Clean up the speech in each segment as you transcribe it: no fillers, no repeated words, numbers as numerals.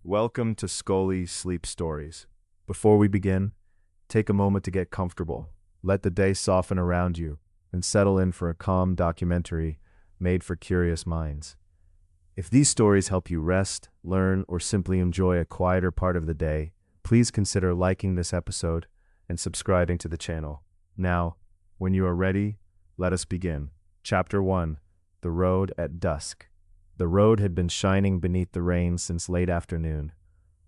Welcome to Scoli Sleep Stories. Before we begin, take a moment to get comfortable. Let the day soften around you and settle in for a calm documentary made for curious minds. If these stories help you rest, learn, or simply enjoy a quieter part of the day, please consider liking this episode and subscribing to the channel. Now, when you are ready, let us begin. Chapter 1: The Road at Dusk. The road had been shining beneath the rain since late afternoon.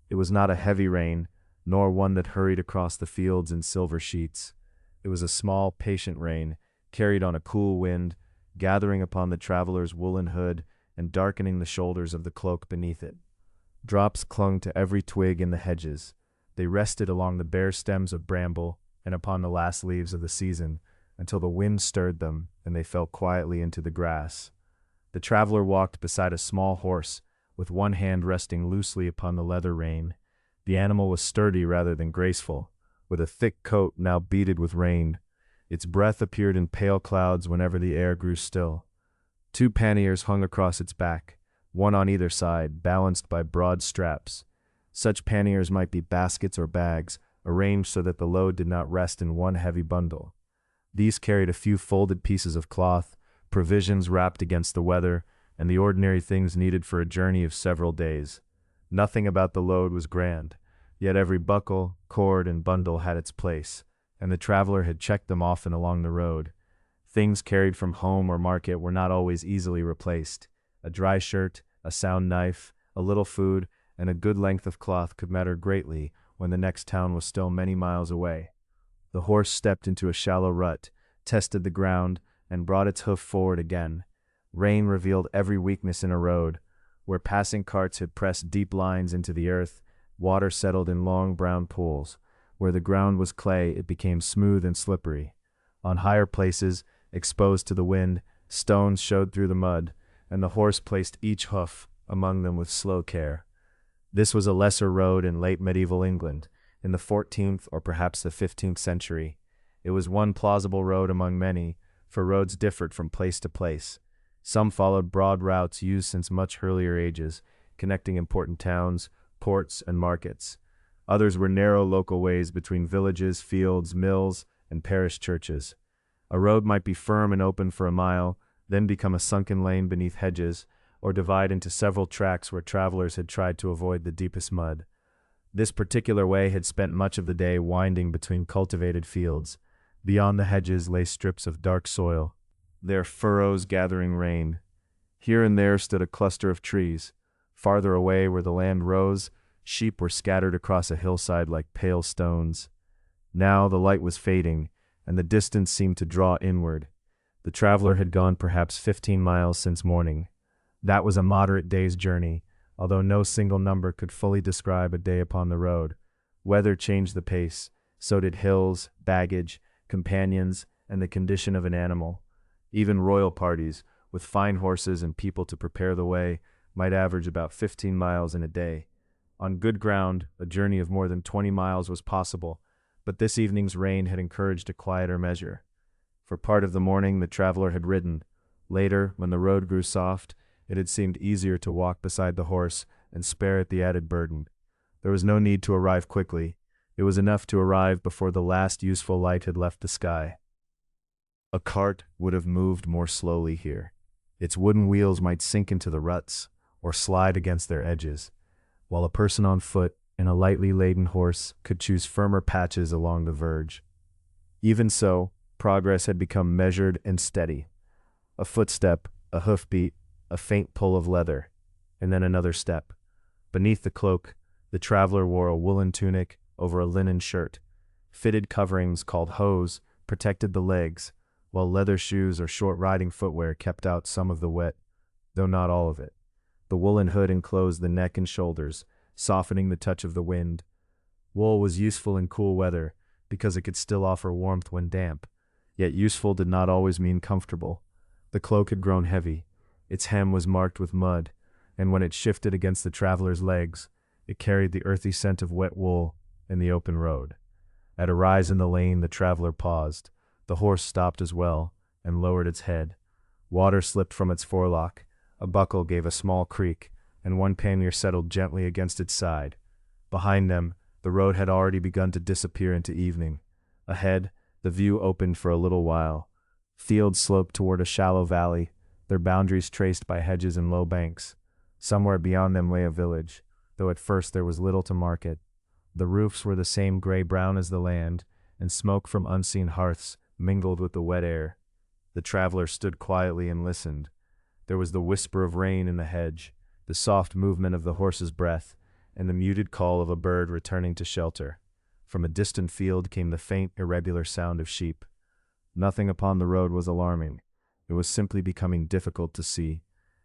It was not a heavy rain, nor one that hurried across the fields in silver sheets. It was a small, patient rain, carried on a cool wind, gathering upon the traveler's woolen hood and darkening the shoulders of the cloak beneath it. Drops clung to every twig in the hedges. They rested along the bare stems of bramble and upon the last leaves of the season, until the wind stirred them and they fell quietly into the grass. The traveler walked beside a small horse, with one hand resting loosely upon the leather rein. The animal was sturdy rather than graceful, with a thick coat now beaded with rain. Its breath appeared in pale clouds whenever the air grew still. Two panniers hung across its back, one on either side, balanced by broad straps. Such panniers might be baskets or bags, arranged so that the load did not rest in one heavy bundle. These carried a few folded pieces of cloth, provisions wrapped against the weather, and the ordinary things needed for a journey of several days. Nothing about the load was grand, yet every buckle, cord, and bundle had its place, and the traveler had checked them often along the road. Things carried from home or market were not always easily replaced. A dry shirt, a sound knife, a little food, and a good length of cloth could matter greatly when the next town was still many miles away. The horse stepped into a shallow rut, tested the ground, and brought its hoof forward again. Rain revealed every weakness in a road. Where passing carts had pressed deep lines into the earth, water settled in long brown pools. Where the ground was clay, it became smooth and slippery. On higher places, exposed to the wind, stones showed through the mud, and the horse placed each hoof among them with slow care. This was a lesser road in late medieval England, in the 14th or perhaps the 15th century. It was one plausible road among many, for roads differed from place to place. Some followed broad routes used since much earlier ages, connecting important towns, ports, and markets. Others were narrow local ways between villages, fields, mills, and parish churches. A road might be firm and open for a mile, then become a sunken lane beneath hedges, or divide into several tracks where travelers had tried to avoid the deepest mud. This particular way had spent much of the day winding between cultivated fields. Beyond the hedges lay strips of dark soil, their furrows gathering rain. Here and there stood a cluster of trees. Farther away, where the land rose, sheep were scattered across a hillside like pale stones. Now the light was fading, and the distance seemed to draw inward. The traveler had gone perhaps 15 miles since morning. That was a moderate day's journey, although no single number could fully describe a day upon the road. Weather changed the pace, so did hills, baggage, companions, and the condition of an animal. Even royal parties, with fine horses and people to prepare the way, might average about 15 miles in a day. On good ground, a journey of more than 20 miles was possible, but this evening's rain had encouraged a quieter measure. For part of the morning the traveler had ridden. Later, when the road grew soft, it had seemed easier to walk beside the horse and spare it the added burden. There was no need to arrive quickly. It was enough to arrive before the last useful light had left the sky. A cart would have moved more slowly here. Its wooden wheels might sink into the ruts or slide against their edges, while a person on foot and a lightly laden horse could choose firmer patches along the verge. Even so, progress had become measured and steady. A footstep, a hoofbeat, a faint pull of leather, and then another step. Beneath the cloak, the traveler wore a woolen tunic over a linen shirt. Fitted coverings called hose protected the legs, while leather shoes or short riding footwear kept out some of the wet, though not all of it. The woolen hood enclosed the neck and shoulders, softening the touch of the wind. Wool was useful in cool weather because it could still offer warmth when damp, yet useful did not always mean comfortable. The cloak had grown heavy. Its hem was marked with mud, and when it shifted against the traveler's legs, it carried the earthy scent of wet wool in the open road. At a rise in the lane, the traveler paused. The horse stopped as well, and lowered its head. Water slipped from its forelock. A buckle gave a small creak, and one pannier settled gently against its side. Behind them, the road had already begun to disappear into evening. Ahead, the view opened for a little while. Fields sloped toward a shallow valley, their boundaries traced by hedges and low banks. Somewhere beyond them lay a village, though at first there was little to mark it. The roofs were the same gray-brown as the land, and smoke from unseen hearths mingled with the wet air. The traveler stood quietly and listened. There was the whisper of rain in the hedge, the soft movement of the horse's breath, and the muted call of a bird returning to shelter. From a distant field came the faint, irregular sound of sheep. Nothing upon the road was alarming. It was simply becoming difficult to see.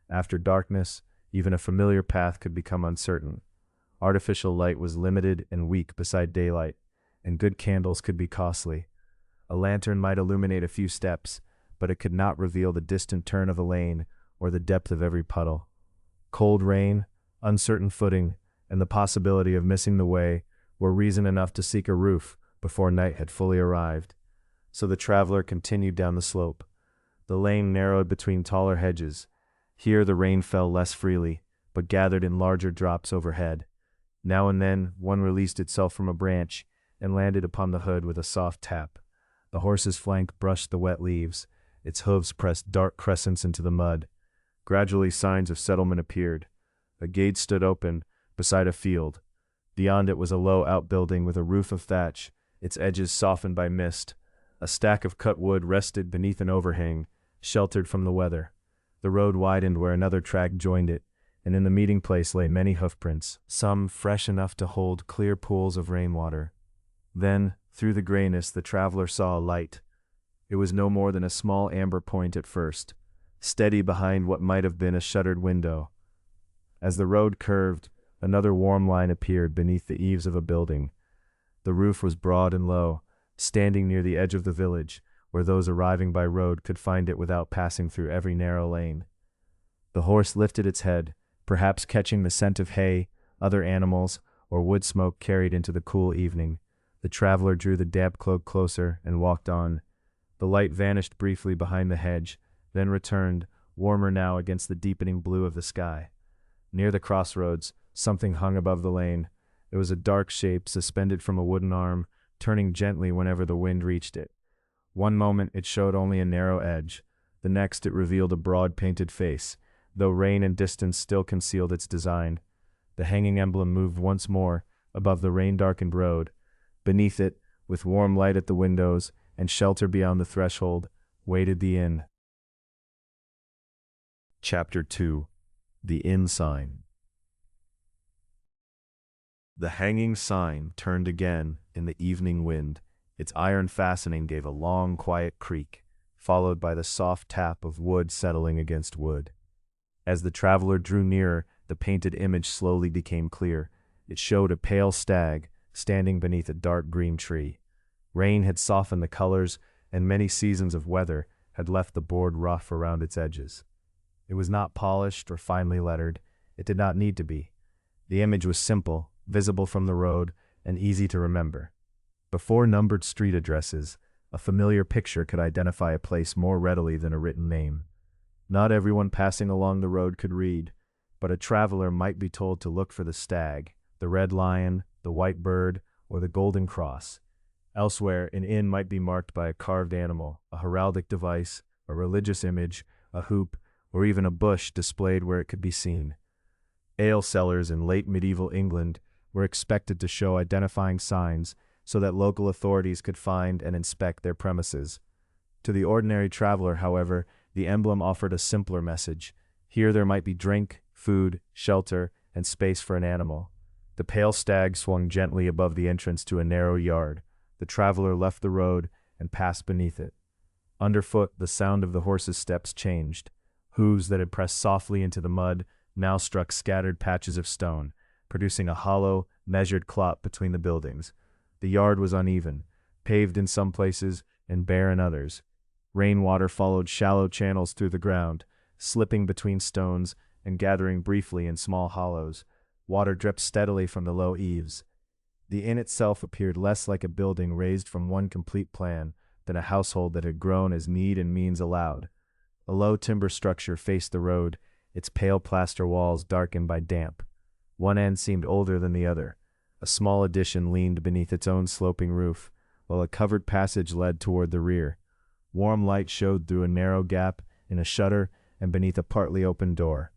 After darkness, even a familiar path could become uncertain. Artificial light was limited and weak beside daylight, and good candles could be costly. A lantern might illuminate a few steps, but it could not reveal the distant turn of a lane or the depth of every puddle. Cold rain, uncertain footing, and the possibility of missing the way were reason enough to seek a roof before night had fully arrived. So the traveler continued down the slope. The lane narrowed between taller hedges. Here the rain fell less freely, but gathered in larger drops overhead. Now and then one released itself from a branch and landed upon the hood with a soft tap. The horse's flank brushed the wet leaves. Its hooves pressed dark crescents into the mud. Gradually signs of settlement appeared. A gate stood open beside a field. Beyond it was a low outbuilding with a roof of thatch, its edges softened by mist. A stack of cut wood rested beneath an overhang, sheltered from the weather. The road widened where another track joined it, and in the meeting place lay many hoofprints, some fresh enough to hold clear pools of rainwater. Then, through the grayness, the traveler saw a light. It was no more than a small amber point at first, steady behind what might have been a shuttered window. As the road curved, another warm line appeared beneath the eaves of a building. The roof was broad and low, standing near the edge of the village, where those arriving by road could find it without passing through every narrow lane. The horse lifted its head, perhaps catching the scent of hay, other animals, or wood smoke carried into the cool evening. The traveler drew the damp cloak closer and walked on. The light vanished briefly behind the hedge, then returned, warmer now against the deepening blue of the sky. Near the crossroads, something hung above the lane. It was a dark shape suspended from a wooden arm, turning gently whenever the wind reached it. One moment it showed only a narrow edge. The next it revealed a broad painted face, though rain and distance still concealed its design. The hanging emblem moved once more above the rain-darkened road. Beneath it, with warm light at the windows and shelter beyond the threshold, waited the inn. Chapter 2. The Inn Sign. The hanging sign turned again in the evening wind. Its iron fastening gave a long, quiet creak, followed by the soft tap of wood settling against wood. As the traveler drew nearer, the painted image slowly became clear. It showed a pale stag standing beneath a dark green tree. Rain had softened the colors, and many seasons of weather had left the board rough around its edges. It was not polished or finely lettered. It did not need to be. The image was simple, visible from the road, and easy to remember. Before numbered street addresses, a familiar picture could identify a place more readily than a written name. Not everyone passing along the road could read, but a traveler might be told to look for the stag, the red lion, the white bird, or the golden cross. Elsewhere, an inn might be marked by a carved animal, a heraldic device, a religious image, a hoop, or even a bush displayed where it could be seen. Ale cellars in late medieval England were expected to show identifying signs so that local authorities could find and inspect their premises. To the ordinary traveler, however, the emblem offered a simpler message. Here there might be drink, food, shelter, and space for an animal. The pale stag swung gently above the entrance to a narrow yard. The traveler left the road and passed beneath it. Underfoot, the sound of the horse's steps changed. Hooves that had pressed softly into the mud now struck scattered patches of stone, producing a hollow, measured clop between the buildings. The yard was uneven, paved in some places and bare in others. Rainwater followed shallow channels through the ground, slipping between stones and gathering briefly in small hollows. Water dripped steadily from the low eaves. The inn itself appeared less like a building raised from one complete plan than a household that had grown as need and means allowed. A low timber structure faced the road, its pale plaster walls darkened by damp. One end seemed older than the other. A small addition leaned beneath its own sloping roof, while a covered passage led toward the rear. Warm light showed through a narrow gap in a shutter and beneath a partly open door.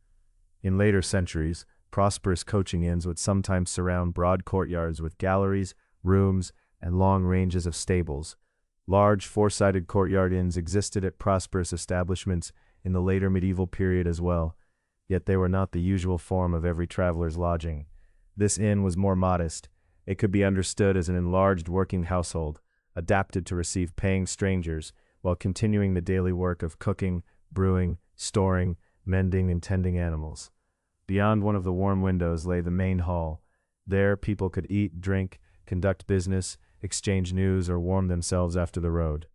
In later centuries, prosperous coaching inns would sometimes surround broad courtyards with galleries, rooms, and long ranges of stables. Large four-sided courtyard inns existed at prosperous establishments in the later medieval period as well, yet they were not the usual form of every traveler's lodging. This inn was more modest. It could be understood as an enlarged working household, adapted to receive paying strangers, while continuing the daily work of cooking, brewing, storing, mending, and tending animals. Beyond one of the warm windows lay the main hall. There people could eat, drink, conduct business, exchange news, or warm themselves after the road.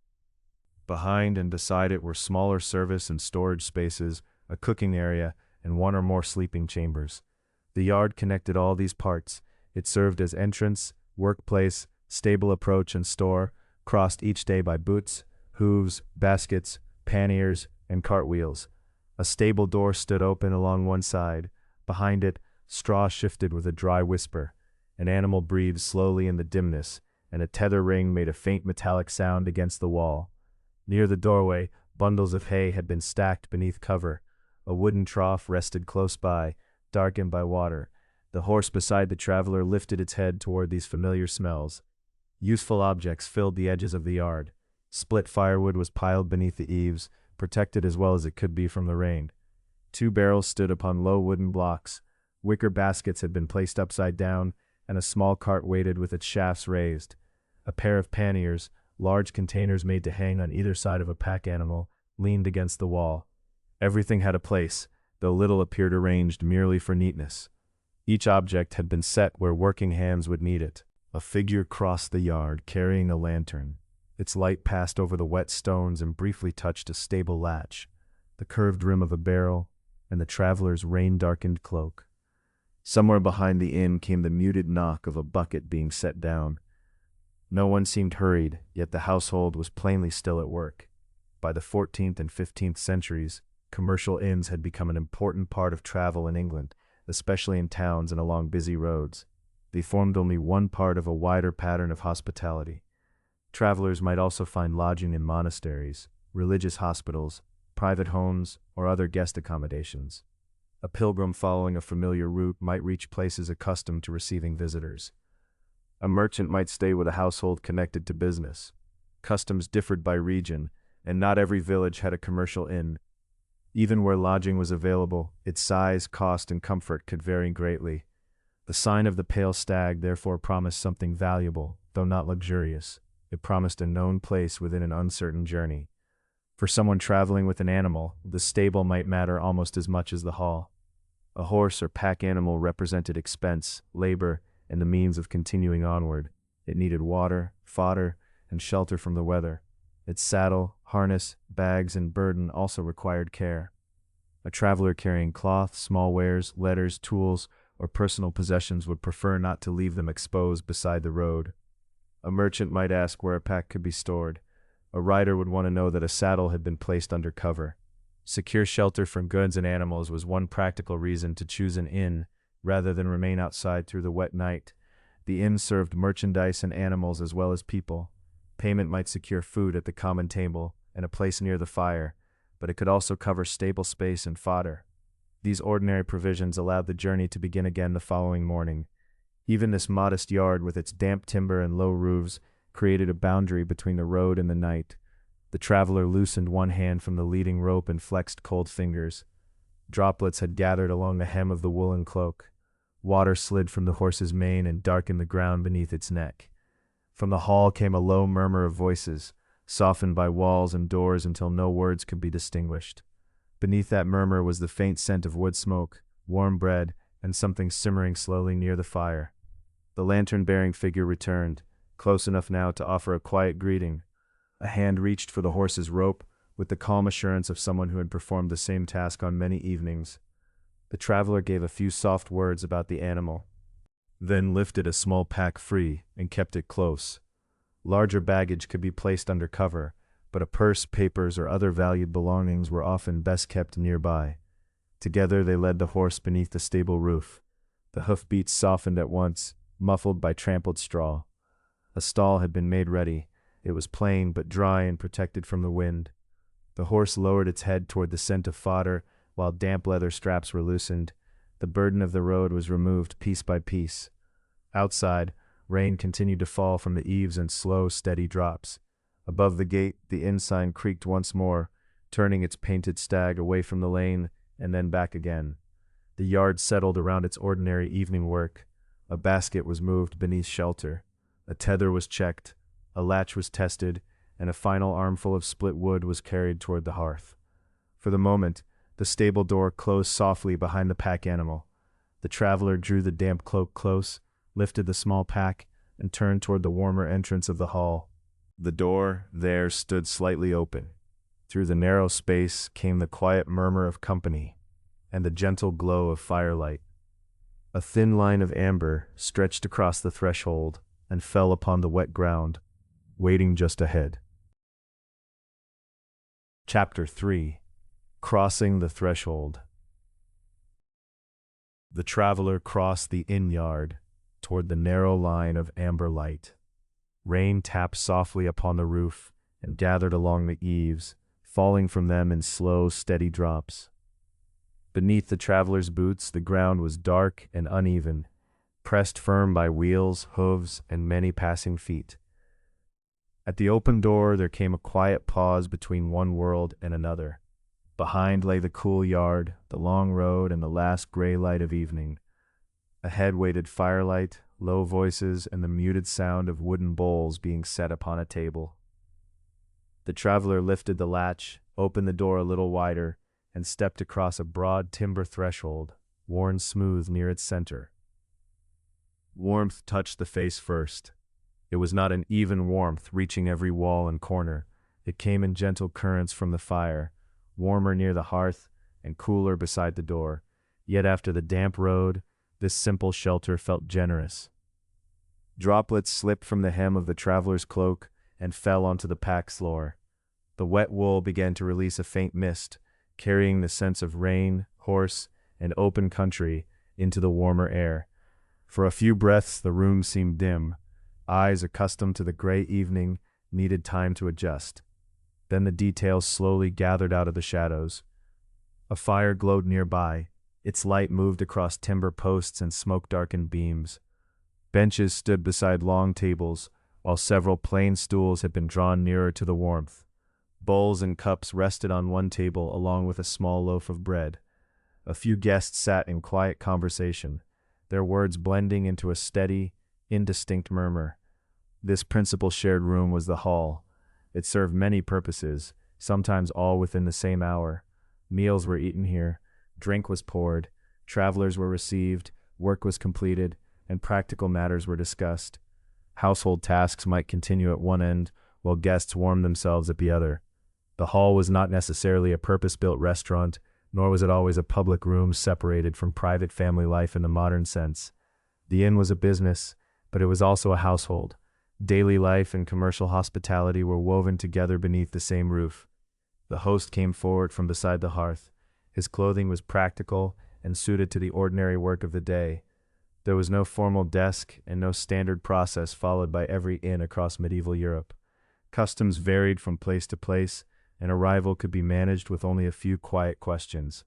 Behind and beside it were smaller service and storage spaces, a cooking area, and one or more sleeping chambers. The yard connected all these parts. It served as entrance, workplace, stable approach, and store, crossed each day by boots, hooves, baskets, panniers, and cartwheels. A stable door stood open along one side. Behind it, straw shifted with a dry whisper. An animal breathed slowly in the dimness, and a tether ring made a faint metallic sound against the wall. Near the doorway, bundles of hay had been stacked beneath cover. A wooden trough rested close by, darkened by water. The horse beside the traveler lifted its head toward these familiar smells. Useful objects filled the edges of the yard. Split firewood was piled beneath the eaves, protected as well as it could be from the rain. 2 barrels stood upon low wooden blocks. Wicker baskets had been placed upside down, and a small cart waited with its shafts raised. A pair of panniers, large containers made to hang on either side of a pack animal, leaned against the wall. Everything had a place, though little appeared arranged merely for neatness. Each object had been set where working hands would need it. A figure crossed the yard, carrying a lantern. Its light passed over the wet stones and briefly touched a stable latch, the curved rim of a barrel, and the traveler's rain-darkened cloak. Somewhere behind the inn came the muted knock of a bucket being set down. No one seemed hurried, yet the household was plainly still at work. By the 14th and 15th centuries, commercial inns had become an important part of travel in England, especially in towns and along busy roads. They formed only one part of a wider pattern of hospitality. Travelers might also find lodging in monasteries, religious hospitals, private homes, or other guest accommodations. A pilgrim following a familiar route might reach places accustomed to receiving visitors. A merchant might stay with a household connected to business. Customs differed by region, and not every village had a commercial inn. Even where lodging was available, its size, cost, and comfort could vary greatly. The sign of the pale stag therefore promised something valuable, though not luxurious. It promised a known place within an uncertain journey. For someone traveling with an animal, the stable might matter almost as much as the hall. A horse or pack animal represented expense, labor, and the means of continuing onward. It needed water, fodder, and shelter from the weather. Its saddle, harness, bags, and burden also required care. A traveler carrying cloth, small wares, letters, tools, or personal possessions would prefer not to leave them exposed beside the road. A merchant might ask where a pack could be stored. A rider would want to know that a saddle had been placed under cover. Secure shelter from goods and animals was one practical reason to choose an inn rather than remain outside through the wet night. The inn served merchandise and animals as well as people. Payment might secure food at the common table and a place near the fire, but it could also cover stable space and fodder. These ordinary provisions allowed the journey to begin again the following morning. Even this modest yard with its damp timber and low roofs created a boundary between the road and the night. The traveler loosened one hand from the leading rope and flexed cold fingers. Droplets had gathered along the hem of the woolen cloak. Water slid from the horse's mane and darkened the ground beneath its neck. From the hall came a low murmur of voices, softened by walls and doors until no words could be distinguished. Beneath that murmur was the faint scent of wood smoke, warm bread, and something simmering slowly near the fire. The lantern-bearing figure returned, close enough now to offer a quiet greeting. A hand reached for the horse's rope, with the calm assurance of someone who had performed the same task on many evenings. The traveler gave a few soft words about the animal, then lifted a small pack free and kept it close. Larger baggage could be placed under cover, but a purse, papers, or other valued belongings were often best kept nearby. Together they led the horse beneath the stable roof. The hoofbeats softened at once, muffled by trampled straw. A stall had been made ready. It was plain but dry and protected from the wind. The horse lowered its head toward the scent of fodder, while damp leather straps were loosened. The burden of the road was removed piece by piece. Outside, rain continued to fall from the eaves in slow, steady drops. Above the gate, the inn sign creaked once more, turning its painted stag away from the lane and then back again. The yard settled around its ordinary evening work. A basket was moved beneath shelter. A tether was checked. A latch was tested, and a final armful of split wood was carried toward the hearth. For the moment, the stable door closed softly behind the pack animal. The traveler drew the damp cloak close, lifted the small pack, and turned toward the warmer entrance of the hall. The door there stood slightly open. Through the narrow space came the quiet murmur of company and the gentle glow of firelight. A thin line of amber stretched across the threshold and fell upon the wet ground, waiting just ahead. Chapter 3. Crossing the Threshold. The traveler crossed the inn yard toward the narrow line of amber light. Rain tapped softly upon the roof and gathered along the eaves, falling from them in slow, steady drops. Beneath the traveler's boots, the ground was dark and uneven, pressed firm by wheels, hooves, and many passing feet. At the open door there came a quiet pause between one world and another. Behind lay the cool yard, the long road, and the last gray light of evening. Ahead waited firelight, low voices, and the muted sound of wooden bowls being set upon a table. The traveler lifted the latch, opened the door a little wider, and stepped across a broad timber threshold, worn smooth near its center. Warmth touched the face first. It was not an even warmth reaching every wall and corner. It came in gentle currents from the fire, warmer near the hearth and cooler beside the door. Yet after the damp road, this simple shelter felt generous. Droplets slipped from the hem of the traveler's cloak and fell onto the pack floor. The wet wool began to release a faint mist, carrying the sense of rain, horse, and open country into the warmer air. For a few breaths the room seemed dim. Eyes accustomed to the gray evening needed time to adjust. Then the details slowly gathered out of the shadows. A fire glowed nearby. Its light moved across timber posts and smoke-darkened beams. Benches stood beside long tables, while several plain stools had been drawn nearer to the warmth. Bowls and cups rested on one table along with a small loaf of bread. A few guests sat in quiet conversation, their words blending into a steady, indistinct murmur. This principal shared room was the hall. It served many purposes, sometimes all within the same hour. Meals were eaten here, drink was poured, travelers were received, work was completed, and practical matters were discussed. Household tasks might continue at one end, while guests warmed themselves at the other. The hall was not necessarily a purpose-built restaurant, nor was it always a public room separated from private family life in the modern sense. The inn was a business, but it was also a household. Daily life and commercial hospitality were woven together beneath the same roof. The host came forward from beside the hearth. His clothing was practical and suited to the ordinary work of the day. There was no formal desk and no standard process followed by every inn across medieval Europe. Customs varied from place to place, and arrival could be managed with only a few quiet questions.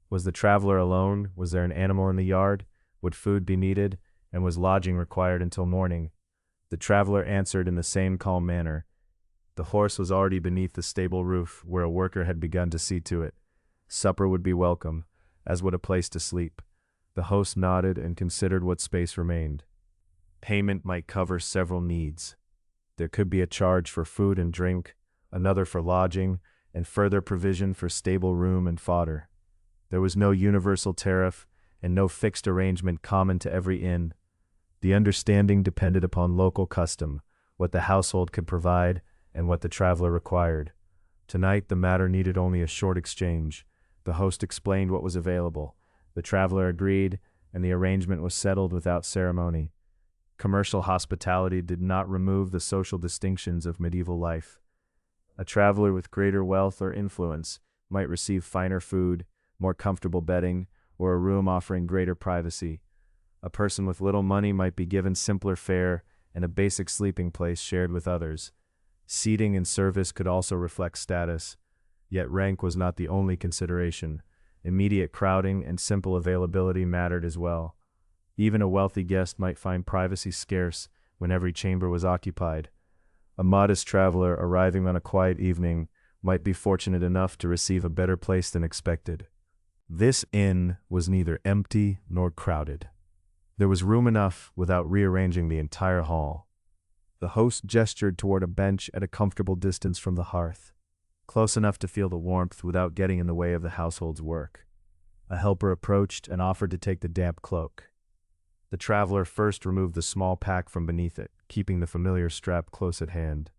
Was the traveler alone? Was there an animal in the yard? Would food be needed? And was lodging required until morning? The traveler answered in the same calm manner. The horse was already beneath the stable roof, where a worker had begun to see to it. Supper would be welcome, as would a place to sleep. The host nodded and considered what space remained. Payment might cover several needs. There could be a charge for food and drink, another for lodging, and further provision for stable room and fodder. There was no universal tariff and no fixed arrangement common to every inn. The understanding depended upon local custom, what the household could provide, and what the traveler required. Tonight the matter needed only a short exchange. The host explained what was available. The traveler agreed, and the arrangement was settled without ceremony. Commercial hospitality did not remove the social distinctions of medieval life. A traveler with greater wealth or influence might receive finer food, more comfortable bedding, or a room offering greater privacy. A person with little money might be given simpler fare and a basic sleeping place shared with others. Seating and service could also reflect status, yet rank was not the only consideration. Immediate crowding and simple availability mattered as well. Even a wealthy guest might find privacy scarce when every chamber was occupied. A modest traveler arriving on a quiet evening might be fortunate enough to receive a better place than expected. This inn was neither empty nor crowded. There was room enough without rearranging the entire hall. The host gestured toward a bench at a comfortable distance from the hearth, close enough to feel the warmth without getting in the way of the household's work. A helper approached and offered to take the damp cloak. The traveler first removed the small pack from beneath it, keeping the familiar strap close at hand.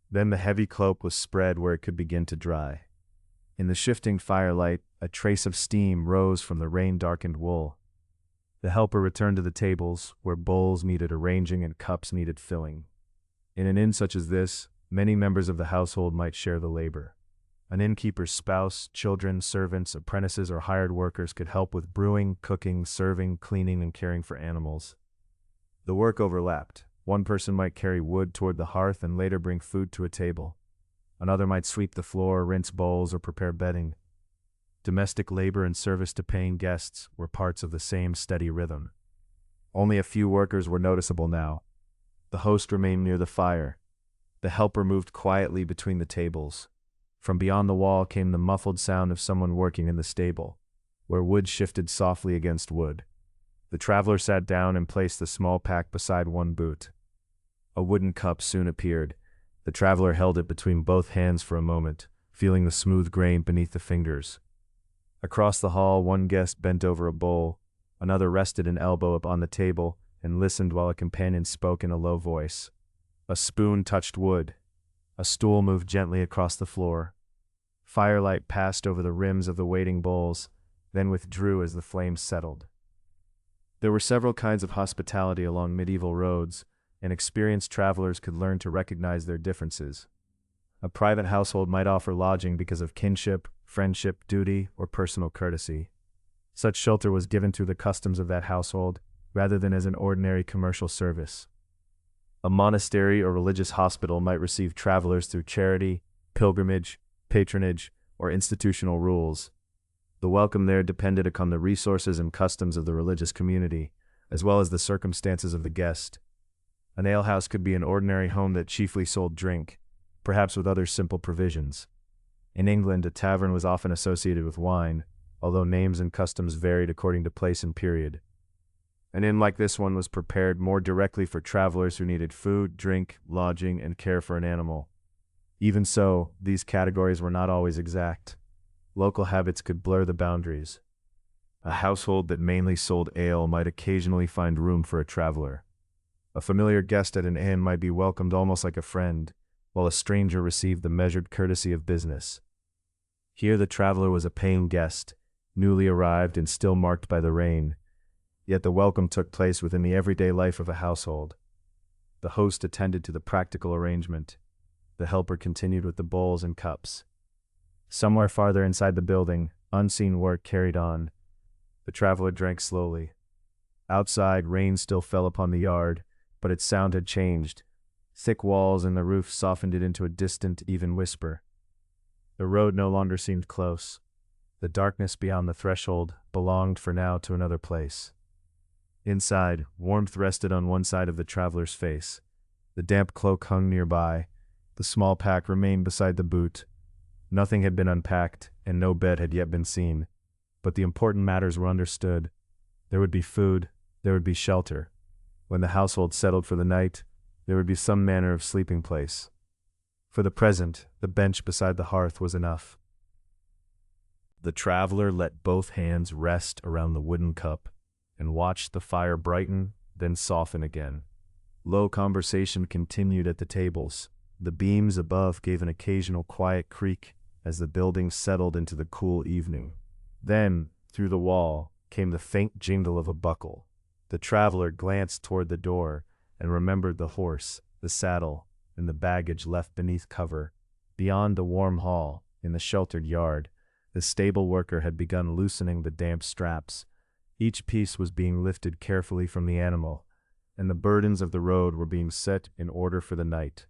Then the heavy cloak was spread where it could begin to dry. In the shifting firelight, a trace of steam rose from the rain-darkened wool. The helper returned to the tables, where bowls needed arranging and cups needed filling. In an inn such as this, many members of the household might share the labor. An innkeeper's spouse, children, servants, apprentices, or hired workers could help with brewing, cooking, serving, cleaning, and caring for animals. The work overlapped. One person might carry wood toward the hearth and later bring food to a table. Another might sweep the floor, rinse bowls, or prepare bedding. Domestic labor and service to paying guests were parts of the same steady rhythm. Only a few workers were noticeable now. The host remained near the fire. The helper moved quietly between the tables. From beyond the wall came the muffled sound of someone working in the stable, where wood shifted softly against wood. The traveler sat down and placed the small pack beside one boot. A wooden cup soon appeared. The traveler held it between both hands for a moment, feeling the smooth grain beneath the fingers. Across the hall, one guest bent over a bowl. Another rested an elbow upon the table and listened while a companion spoke in a low voice. A spoon touched wood. A stool moved gently across the floor. Firelight passed over the rims of the waiting bowls, then withdrew as the flames settled. There were several kinds of hospitality along medieval roads, and experienced travelers could learn to recognize their differences. A private household might offer lodging because of kinship, friendship, duty, or personal courtesy. Such shelter was given through the customs of that household, rather than as an ordinary commercial service. A monastery or religious hospital might receive travelers through charity, pilgrimage, patronage, or institutional rules. The welcome there depended upon the resources and customs of the religious community, as well as the circumstances of the guest. An alehouse could be an ordinary home that chiefly sold drink, perhaps with other simple provisions. In England, a tavern was often associated with wine, although names and customs varied according to place and period. An inn like this one was prepared more directly for travelers who needed food, drink, lodging, and care for an animal. Even so, these categories were not always exact. Local habits could blur the boundaries. A household that mainly sold ale might occasionally find room for a traveler. A familiar guest at an inn might be welcomed almost like a friend, while a stranger received the measured courtesy of business. Here the traveler was a paying guest, newly arrived and still marked by the rain. Yet the welcome took place within the everyday life of a household. The host attended to the practical arrangement. The helper continued with the bowls and cups. Somewhere farther inside the building, unseen work carried on. The traveler drank slowly. Outside, rain still fell upon the yard, but its sound had changed. Thick walls and the roof softened it into a distant, even whisper. The road no longer seemed close. The darkness beyond the threshold belonged for now to another place. Inside, warmth rested on one side of the traveler's face. The damp cloak hung nearby. The small pack remained beside the boot. Nothing had been unpacked, and no bed had yet been seen. But the important matters were understood. There would be food, there would be shelter. When the household settled for the night, there would be some manner of sleeping place. For the present, the bench beside the hearth was enough. The traveler let both hands rest around the wooden cup and watched the fire brighten, then soften again. Low conversation continued at the tables. The beams above gave an occasional quiet creak as the building settled into the cool evening. Then, through the wall, came the faint jingle of a buckle. The traveler glanced toward the door and remembered the horse, the saddle, and the baggage left beneath cover. Beyond the warm hall, in the sheltered yard, The stable worker had begun loosening the damp straps. Each piece was being lifted carefully from the animal, and the burdens of the road were being set in order for the night.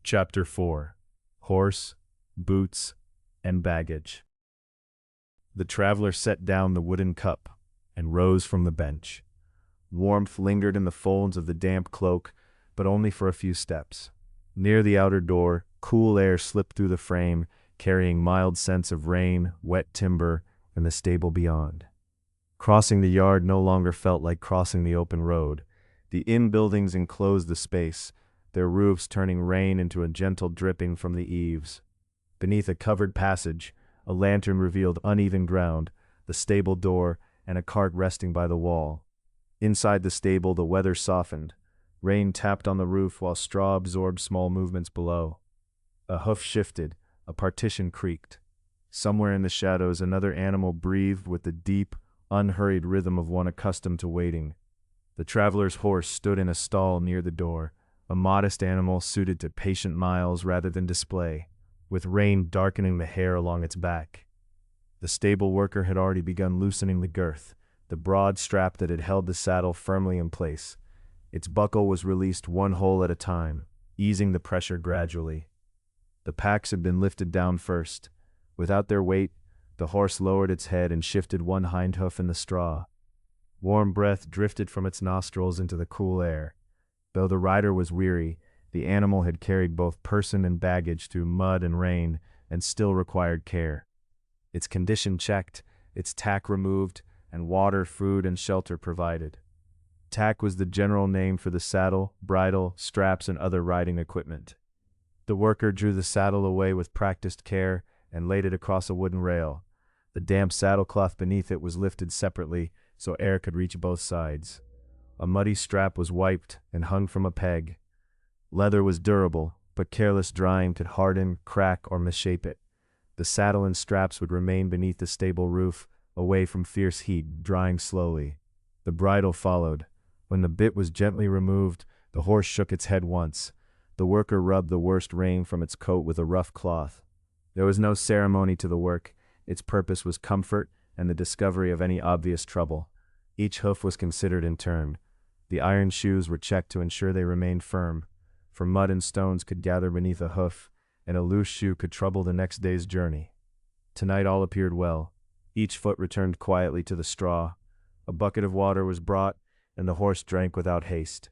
Chapter 4. Horse, Boots, and Baggage. The traveler set down the wooden cup and rose from the bench. Warmth lingered in the folds of the damp cloak, but only for a few steps. Near the outer door, cool air slipped through the frame, carrying mild scents of rain, wet timber, and the stable beyond. Crossing the yard no longer felt like crossing the open road. The inn buildings enclosed the space, their roofs turning rain into a gentle dripping from the eaves. Beneath a covered passage, a lantern revealed uneven ground, the stable door, and a cart resting by the wall. Inside the stable, the weather softened. Rain tapped on the roof while straw absorbed small movements below. A hoof shifted, a partition creaked. Somewhere in the shadows, another animal breathed with the deep, unhurried rhythm of one accustomed to waiting. The traveler's horse stood in a stall near the door, a modest animal suited to patient miles rather than display, with rain darkening the hair along its back. The stable worker had already begun loosening the girth, the broad strap that had held the saddle firmly in place. Its buckle was released one hole at a time, easing the pressure gradually. The packs had been lifted down first. Without their weight, the horse lowered its head and shifted one hind hoof in the straw. Warm breath drifted from its nostrils into the cool air. Though the rider was weary, the animal had carried both person and baggage through mud and rain and still required care. Its condition checked, its tack removed, and water, food, and shelter provided. Tack was the general name for the saddle, bridle, straps, and other riding equipment. The worker drew the saddle away with practiced care and laid it across a wooden rail. The damp saddlecloth beneath it was lifted separately so air could reach both sides. A muddy strap was wiped and hung from a peg. Leather was durable, but careless drying could harden, crack, or misshape it. The saddle and straps would remain beneath the stable roof, away from fierce heat, drying slowly. The bridle followed. When the bit was gently removed, the horse shook its head once. The worker rubbed the worst rain from its coat with a rough cloth. There was no ceremony to the work. Its purpose was comfort and the discovery of any obvious trouble. Each hoof was considered in turn. The iron shoes were checked to ensure they remained firm, for mud and stones could gather beneath a hoof, and a loose shoe could trouble the next day's journey. Tonight all appeared well. Each foot returned quietly to the straw. A bucket of water was brought, and the horse drank without haste.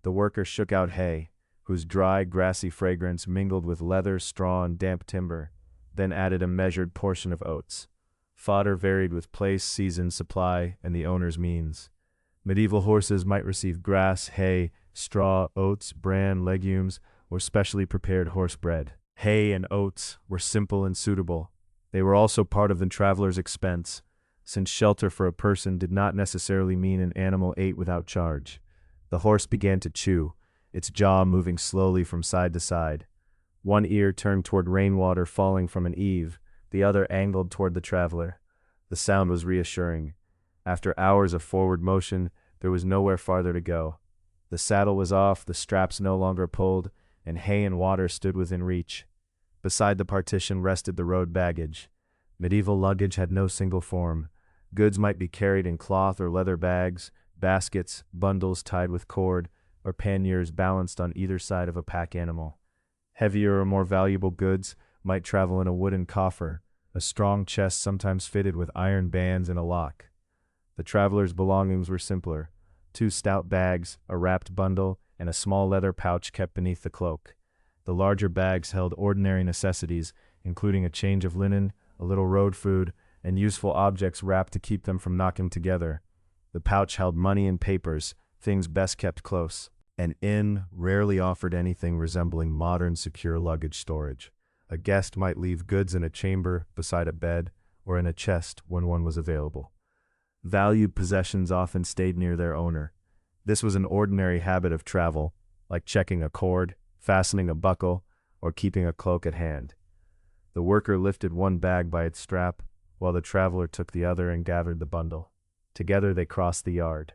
The worker shook out hay, whose dry, grassy fragrance mingled with leather, straw, and damp timber, then added a measured portion of oats. Fodder varied with place, season, supply, and the owner's means. Medieval horses might receive grass, hay, straw, oats, bran, legumes, or specially prepared horse bread. Hay and oats were simple and suitable. They were also part of the traveler's expense, since shelter for a person did not necessarily mean an animal ate without charge. The horse began to chew, its jaw moving slowly from side to side. One ear turned toward rainwater falling from an eave, the other angled toward the traveler. The sound was reassuring. After hours of forward motion, there was nowhere farther to go. The saddle was off, the straps no longer pulled, and hay and water stood within reach. Beside the partition rested the road baggage. Medieval luggage had no single form. Goods might be carried in cloth or leather bags, baskets, bundles tied with cord, or panniers balanced on either side of a pack animal. Heavier or more valuable goods might travel in a wooden coffer, a strong chest sometimes fitted with iron bands and a lock. The traveler's belongings were simpler: 2 stout bags, a wrapped bundle, and a small leather pouch kept beneath the cloak. The larger bags held ordinary necessities, including a change of linen, a little road food, and useful objects wrapped to keep them from knocking together. The pouch held money and papers, things best kept close. An inn rarely offered anything resembling modern secure luggage storage. A guest might leave goods in a chamber beside a bed or in a chest when one was available. Valued possessions often stayed near their owner. This was an ordinary habit of travel, like checking a cord, fastening a buckle, or keeping a cloak at hand. The worker lifted one bag by its strap, while the traveler took the other and gathered the bundle. Together they crossed the yard.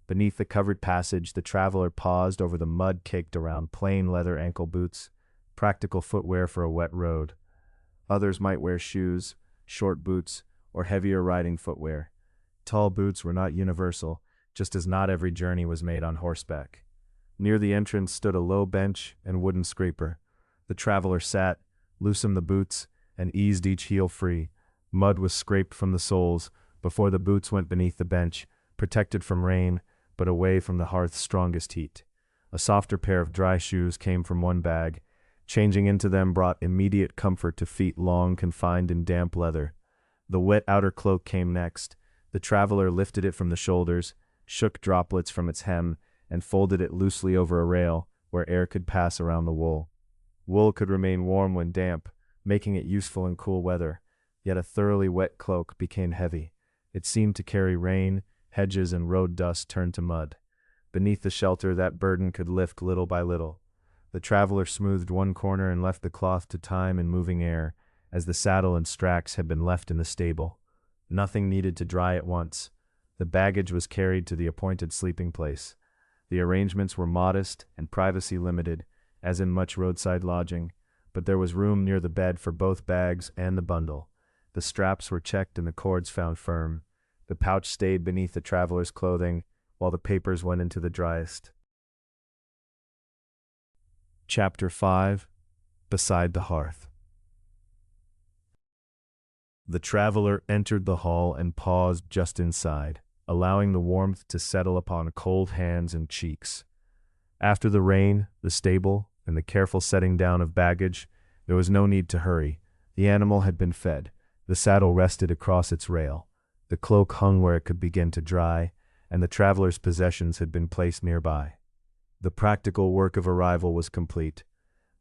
Beneath the covered passage, the traveler paused over the mud caked around plain leather ankle boots, practical footwear for a wet road. Others might wear shoes, short boots, or heavier riding footwear. Tall boots were not universal, just as not every journey was made on horseback. Near the entrance stood a low bench and wooden scraper. The traveler sat, loosened the boots, and eased each heel free. Mud was scraped from the soles before the boots went beneath the bench, protected from rain, but away from the hearth's strongest heat. A softer pair of dry shoes came from one bag. Changing into them brought immediate comfort to feet long confined in damp leather. The wet outer cloak came next. The traveler lifted it from the shoulders, shook droplets from its hem, and folded it loosely over a rail where air could pass around the wool. Wool could remain warm when damp, making it useful in cool weather, yet a thoroughly wet cloak became heavy. It seemed to carry rain, hedges and road dust turned to mud. Beneath the shelter that burden could lift little by little. The traveler smoothed one corner and left the cloth to time and moving air, as the saddle and stracks had been left in the stable. Nothing needed to dry at once. The baggage was carried to the appointed sleeping place. The arrangements were modest and privacy limited, as in much roadside lodging, but there was room near the bed for both bags and the bundle. The straps were checked and the cords found firm. The pouch stayed beneath the traveler's clothing, while the papers went into the driest. Chapter 5. Beside the Hearth. The traveler entered the hall and paused just inside, allowing the warmth to settle upon cold hands and cheeks. After the rain, the stable, and the careful setting down of baggage, there was no need to hurry. The animal had been fed. The saddle rested across its rail. The cloak hung where it could begin to dry, and the traveler's possessions had been placed nearby. The practical work of arrival was complete.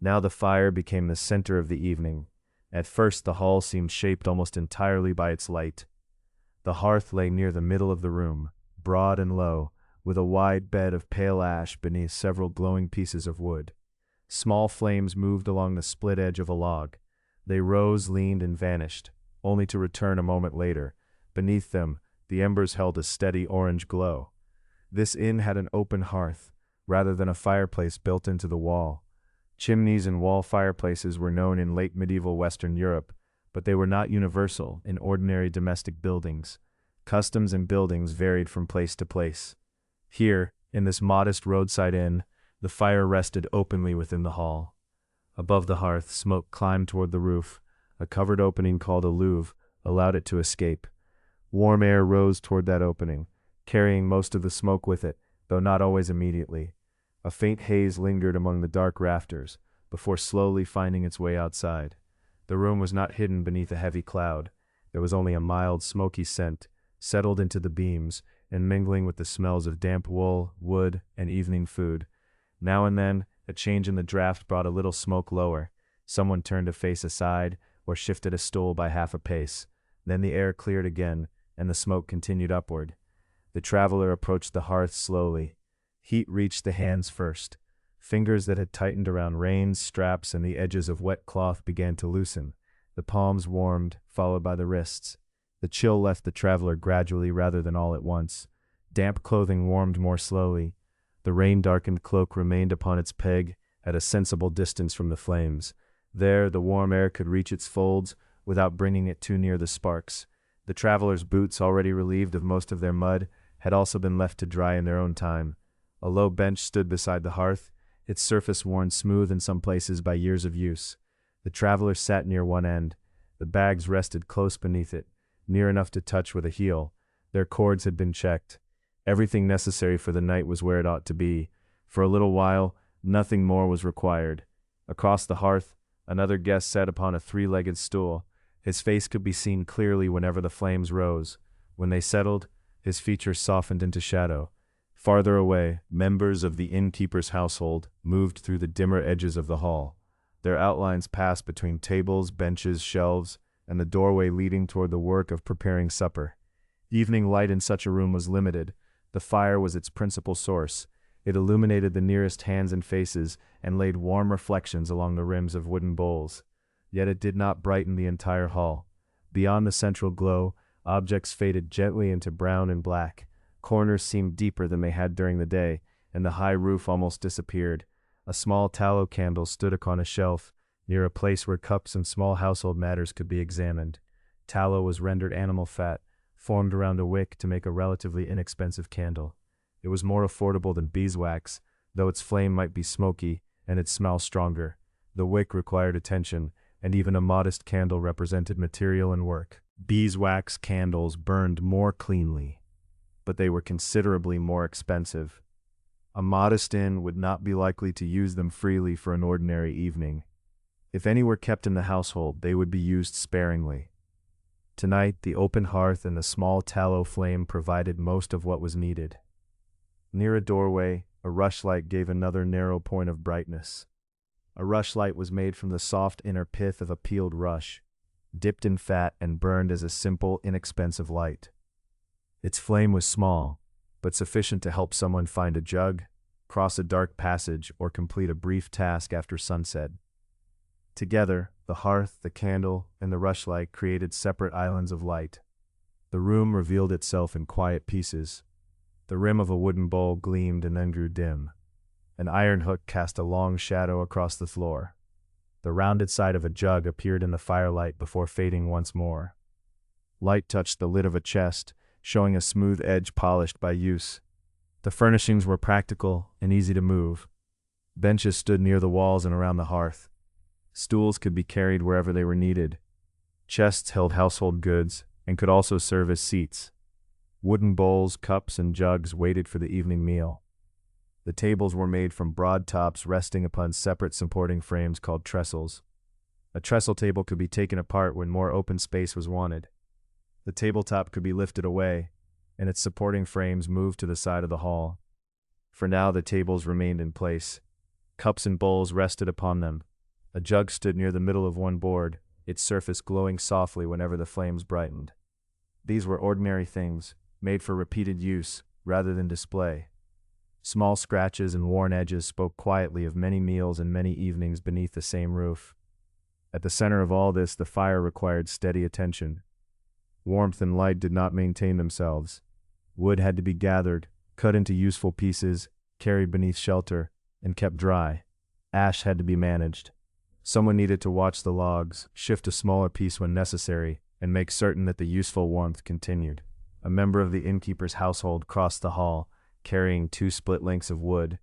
Now the fire became the center of the evening. At first the hall seemed shaped almost entirely by its light. The hearth lay near the middle of the room, broad and low, with a wide bed of pale ash beneath several glowing pieces of wood. Small flames moved along the split edge of a log. They rose, leaned, and vanished, only to return a moment later. Beneath them, the embers held a steady orange glow. This inn had an open hearth, rather than a fireplace built into the wall. Chimneys and wall fireplaces were known in late medieval Western Europe, but they were not universal in ordinary domestic buildings. Customs and buildings varied from place to place. Here, in this modest roadside inn, the fire rested openly within the hall. Above the hearth, smoke climbed toward the roof. A covered opening called a louvre allowed it to escape. Warm air rose toward that opening, carrying most of the smoke with it, though not always immediately. A faint haze lingered among the dark rafters, before slowly finding its way outside. The room was not hidden beneath a heavy cloud. There was only a mild, smoky scent, settled into the beams, and mingling with the smells of damp wool, wood, and evening food. Now and then, a change in the draft brought a little smoke lower. Someone turned a face aside, or shifted a stool by half a pace. Then the air cleared again, and the smoke continued upward. The traveler approached the hearth slowly. Heat reached the hands first. Fingers that had tightened around reins, straps, and the edges of wet cloth began to loosen. The palms warmed, followed by the wrists. The chill left the traveler gradually rather than all at once. Damp clothing warmed more slowly. The rain-darkened cloak remained upon its peg at a sensible distance from the flames. There, the warm air could reach its folds without bringing it too near the sparks. The traveler's boots, already relieved of most of their mud, had also been left to dry in their own time. A low bench stood beside the hearth, its surface worn smooth in some places by years of use. The traveler sat near one end. The bags rested close beneath it, near enough to touch with a heel. Their cords had been checked. Everything necessary for the night was where it ought to be. For a little while, nothing more was required. Across the hearth, another guest sat upon a three-legged stool. His face could be seen clearly whenever the flames rose. When they settled, his features softened into shadow. Farther away, members of the innkeeper's household moved through the dimmer edges of the hall. Their outlines passed between tables, benches, shelves, and the doorway leading toward the work of preparing supper. Evening light in such a room was limited. The fire was its principal source. It illuminated the nearest hands and faces and laid warm reflections along the rims of wooden bowls. Yet it did not brighten the entire hall. Beyond the central glow, objects faded gently into brown and black. Corners seemed deeper than they had during the day, and the high roof almost disappeared. A small tallow candle stood upon a shelf, Near a place where cups and small household matters could be examined, tallow was rendered animal fat, formed around a wick to make a relatively inexpensive candle. It was more affordable than beeswax, though its flame might be smoky and its smell stronger. The wick required attention, and even a modest candle represented material and work. Beeswax candles burned more cleanly, but they were considerably more expensive. A modest inn would not be likely to use them freely for an ordinary evening. If any were kept in the household, they would be used sparingly. Tonight, the open hearth and the small tallow flame provided most of what was needed. Near a doorway, a rushlight gave another narrow point of brightness. A rushlight was made from the soft inner pith of a peeled rush, dipped in fat and burned as a simple, inexpensive light. Its flame was small, but sufficient to help someone find a jug, cross a dark passage, or complete a brief task after sunset. Together, the hearth, the candle, and the rushlight created separate islands of light. The room revealed itself in quiet pieces. The rim of a wooden bowl gleamed and then grew dim. An iron hook cast a long shadow across the floor. The rounded side of a jug appeared in the firelight before fading once more. Light touched the lid of a chest, showing a smooth edge polished by use. The furnishings were practical and easy to move. Benches stood near the walls and around the hearth. Stools could be carried wherever they were needed. Chests held household goods and could also serve as seats. Wooden bowls, cups, and jugs waited for the evening meal. The tables were made from broad tops resting upon separate supporting frames called trestles. A trestle table could be taken apart when more open space was wanted. The tabletop could be lifted away, and its supporting frames moved to the side of the hall. For now, the tables remained in place. Cups and bowls rested upon them. A jug stood near the middle of one board, its surface glowing softly whenever the flames brightened. These were ordinary things, made for repeated use, rather than display. Small scratches and worn edges spoke quietly of many meals and many evenings beneath the same roof. At the center of all this, the fire required steady attention. Warmth and light did not maintain themselves. Wood had to be gathered, cut into useful pieces, carried beneath shelter, and kept dry. Ash had to be managed. Someone needed to watch the logs, shift a smaller piece when necessary, and make certain that the useful warmth continued. A member of the innkeeper's household crossed the hall, carrying 2 split lengths of wood.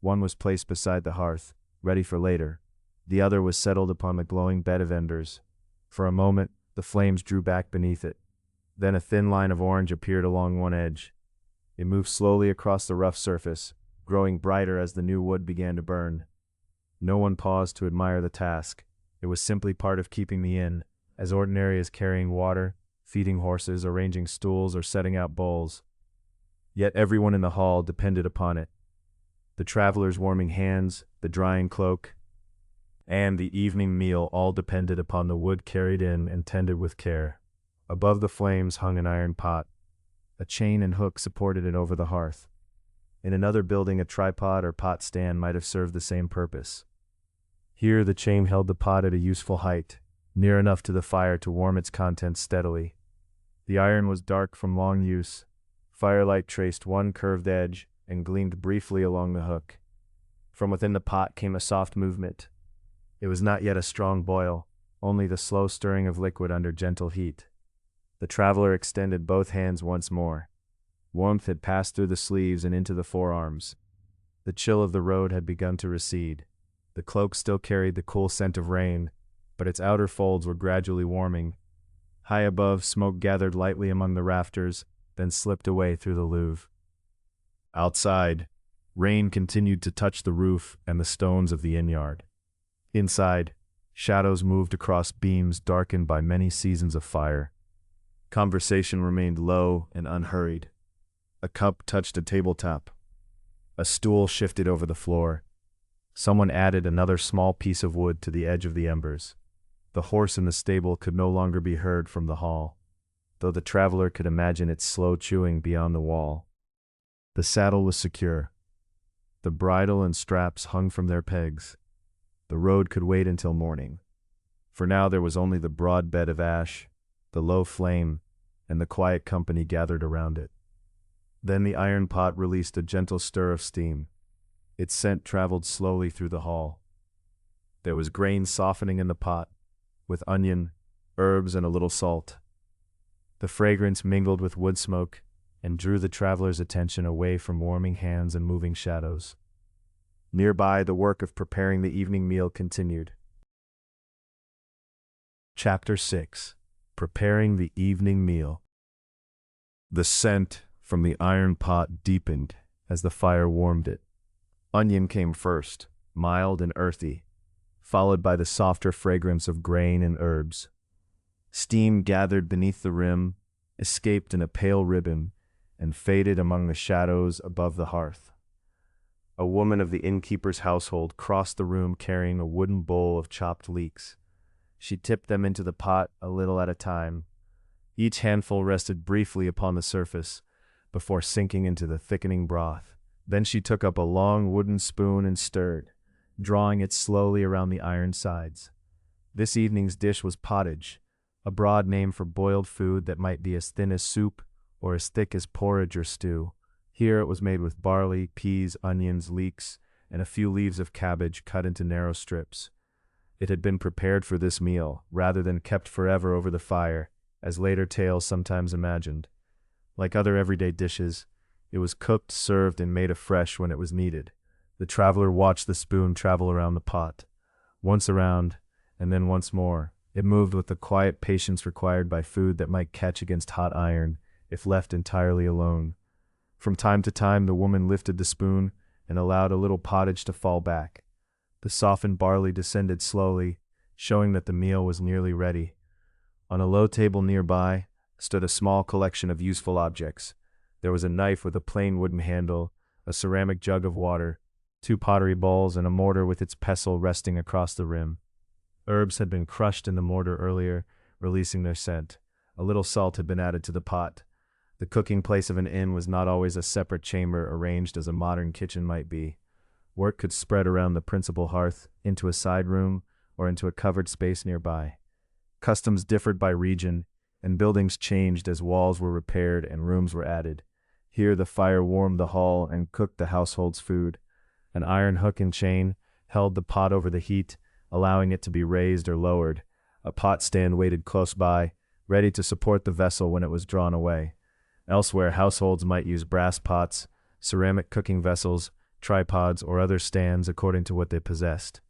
One was placed beside the hearth, ready for later. The other was settled upon the glowing bed of embers. For a moment, the flames drew back beneath it. Then a thin line of orange appeared along one edge. It moved slowly across the rough surface, growing brighter as the new wood began to burn. No one paused to admire the task. It was simply part of keeping the inn, as ordinary as carrying water, feeding horses, arranging stools, or setting out bowls. Yet everyone in the hall depended upon it. The travelers' warming hands, the drying cloak, and the evening meal all depended upon the wood carried in and tended with care. Above the flames hung an iron pot. A chain and hook supported it over the hearth. In another building, a tripod or pot stand might have served the same purpose. Here, the chain held the pot at a useful height, near enough to the fire to warm its contents steadily. The iron was dark from long use. Firelight traced one curved edge and gleamed briefly along the hook. From within the pot came a soft movement. It was not yet a strong boil, only the slow stirring of liquid under gentle heat. The traveler extended both hands once more. Warmth had passed through the sleeves and into the forearms. The chill of the road had begun to recede. The cloak still carried the cool scent of rain, but its outer folds were gradually warming. High above, smoke gathered lightly among the rafters, then slipped away through the louvre. Outside, rain continued to touch the roof and the stones of the inn-yard. Inside, shadows moved across beams darkened by many seasons of fire. Conversation remained low and unhurried. A cup touched a tabletop. A stool shifted over the floor. Someone added another small piece of wood to the edge of the embers. The horse in the stable could no longer be heard from the hall, though the traveler could imagine its slow chewing beyond the wall. The saddle was secure. The bridle and straps hung from their pegs. The road could wait until morning. For now there was only the broad bed of ash, the low flame, and the quiet company gathered around it. Then the iron pot released a gentle stir of steam. Its scent traveled slowly through the hall. There was grain softening in the pot, with onion, herbs, and a little salt. The fragrance mingled with wood smoke and drew the traveler's attention away from warming hands and moving shadows. Nearby, the work of preparing the evening meal continued. Chapter 6. Preparing the Evening Meal. The scent from the iron pot deepened as the fire warmed it. Onion came first, mild and earthy, followed by the softer fragrance of grain and herbs. Steam gathered beneath the rim, escaped in a pale ribbon, and faded among the shadows above the hearth. A woman of the innkeeper's household crossed the room carrying a wooden bowl of chopped leeks. She tipped them into the pot a little at a time. Each handful rested briefly upon the surface before sinking into the thickening broth. Then she took up a long wooden spoon and stirred, drawing it slowly around the iron sides. This evening's dish was pottage, a broad name for boiled food that might be as thin as soup or as thick as porridge or stew. Here it was made with barley, peas, onions, leeks, and a few leaves of cabbage cut into narrow strips. It had been prepared for this meal, rather than kept forever over the fire, as later tales sometimes imagined. Like other everyday dishes, it was cooked, served, and made afresh when it was needed. The traveler watched the spoon travel around the pot. Once around, and then once more. It moved with the quiet patience required by food that might catch against hot iron if left entirely alone. From time to time, the woman lifted the spoon and allowed a little pottage to fall back. The softened barley descended slowly, showing that the meal was nearly ready. On a low table nearby stood a small collection of useful objects. There was a knife with a plain wooden handle, a ceramic jug of water, 2 pottery bowls, and a mortar with its pestle resting across the rim. Herbs had been crushed in the mortar earlier, releasing their scent. A little salt had been added to the pot. The cooking place of an inn was not always a separate chamber arranged as a modern kitchen might be. Work could spread around the principal hearth, into a side room, or into a covered space nearby. Customs differed by region, and buildings changed as walls were repaired and rooms were added. Here the fire warmed the hall and cooked the household's food. An iron hook and chain held the pot over the heat, allowing it to be raised or lowered. A pot stand waited close by, ready to support the vessel when it was drawn away. Elsewhere, households might use brass pots, ceramic cooking vessels, tripods, or other stands according to what they possessed.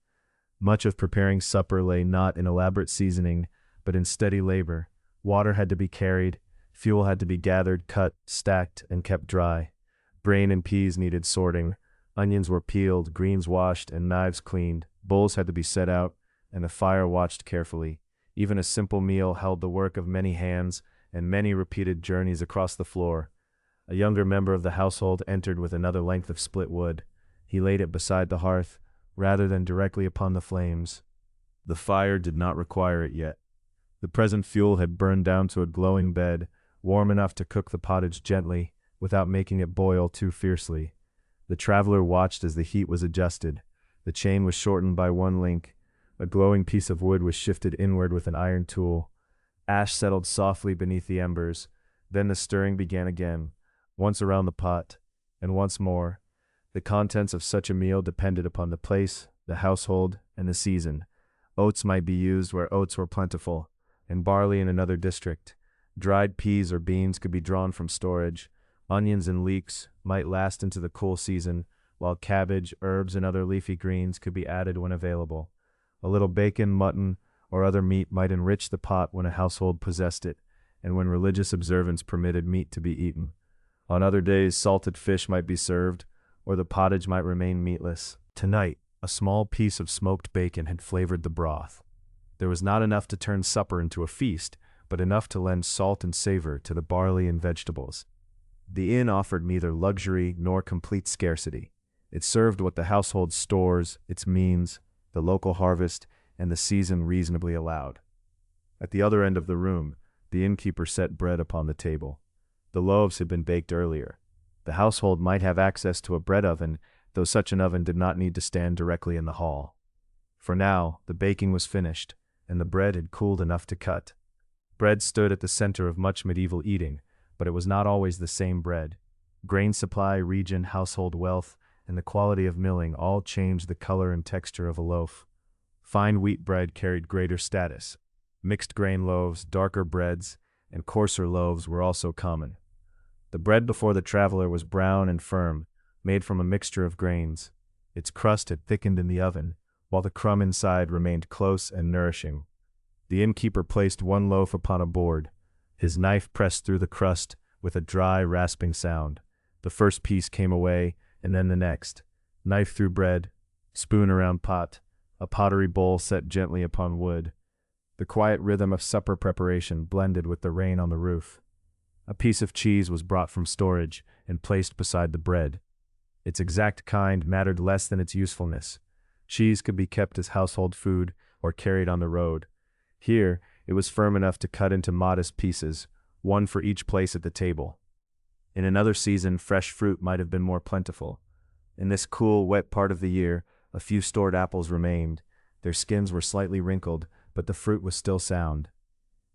Much of preparing supper lay not in elaborate seasoning, but in steady labor. Water had to be carried, fuel had to be gathered, cut, stacked, and kept dry. Brain and peas needed sorting, onions were peeled, greens washed, and knives cleaned. Bowls had to be set out, and the fire watched carefully. Even a simple meal held the work of many hands and many repeated journeys across the floor. A younger member of the household entered with another length of split wood. He laid it beside the hearth, rather than directly upon the flames. The fire did not require it yet. The present fuel had burned down to a glowing bed, warm enough to cook the pottage gently, without making it boil too fiercely. The traveler watched as the heat was adjusted. The chain was shortened by 1 link. A glowing piece of wood was shifted inward with an iron tool. Ash settled softly beneath the embers. Then the stirring began again, once around the pot, and once more. The contents of such a meal depended upon the place, the household, and the season. Oats might be used where oats were plentiful, and barley in another district. Dried peas or beans could be drawn from storage. Onions and leeks might last into the cool season, while cabbage, herbs, and other leafy greens could be added when available. A little bacon, mutton, or other meat might enrich the pot when a household possessed it, and when religious observance permitted meat to be eaten. On other days, salted fish might be served, or the pottage might remain meatless. Tonight, a small piece of smoked bacon had flavored the broth. There was not enough to turn supper into a feast, but enough to lend salt and savor to the barley and vegetables. The inn offered neither luxury nor complete scarcity. It served what the household stores, its means, the local harvest, and the season reasonably allowed. At the other end of the room, the innkeeper set bread upon the table. The loaves had been baked earlier. The household might have access to a bread oven, though such an oven did not need to stand directly in the hall. For now, the baking was finished, and the bread had cooled enough to cut. Bread stood at the center of much medieval eating, but it was not always the same bread. Grain supply, region, household wealth, and the quality of milling all changed the color and texture of a loaf. Fine wheat bread carried greater status. Mixed grain loaves, darker breads, and coarser loaves were also common. The bread before the traveler was brown and firm, made from a mixture of grains. Its crust had thickened in the oven, while the crumb inside remained close and nourishing. The innkeeper placed one loaf upon a board. His knife pressed through the crust with a dry, rasping sound. The first piece came away, and then the next. Knife through bread, spoon around pot, a pottery bowl set gently upon wood. The quiet rhythm of supper preparation blended with the rain on the roof. A piece of cheese was brought from storage and placed beside the bread. Its exact kind mattered less than its usefulness. Cheese could be kept as household food or carried on the road. Here, it was firm enough to cut into modest pieces, one for each place at the table. In another season, fresh fruit might have been more plentiful. In this cool, wet part of the year, a few stored apples remained. Their skins were slightly wrinkled, but the fruit was still sound.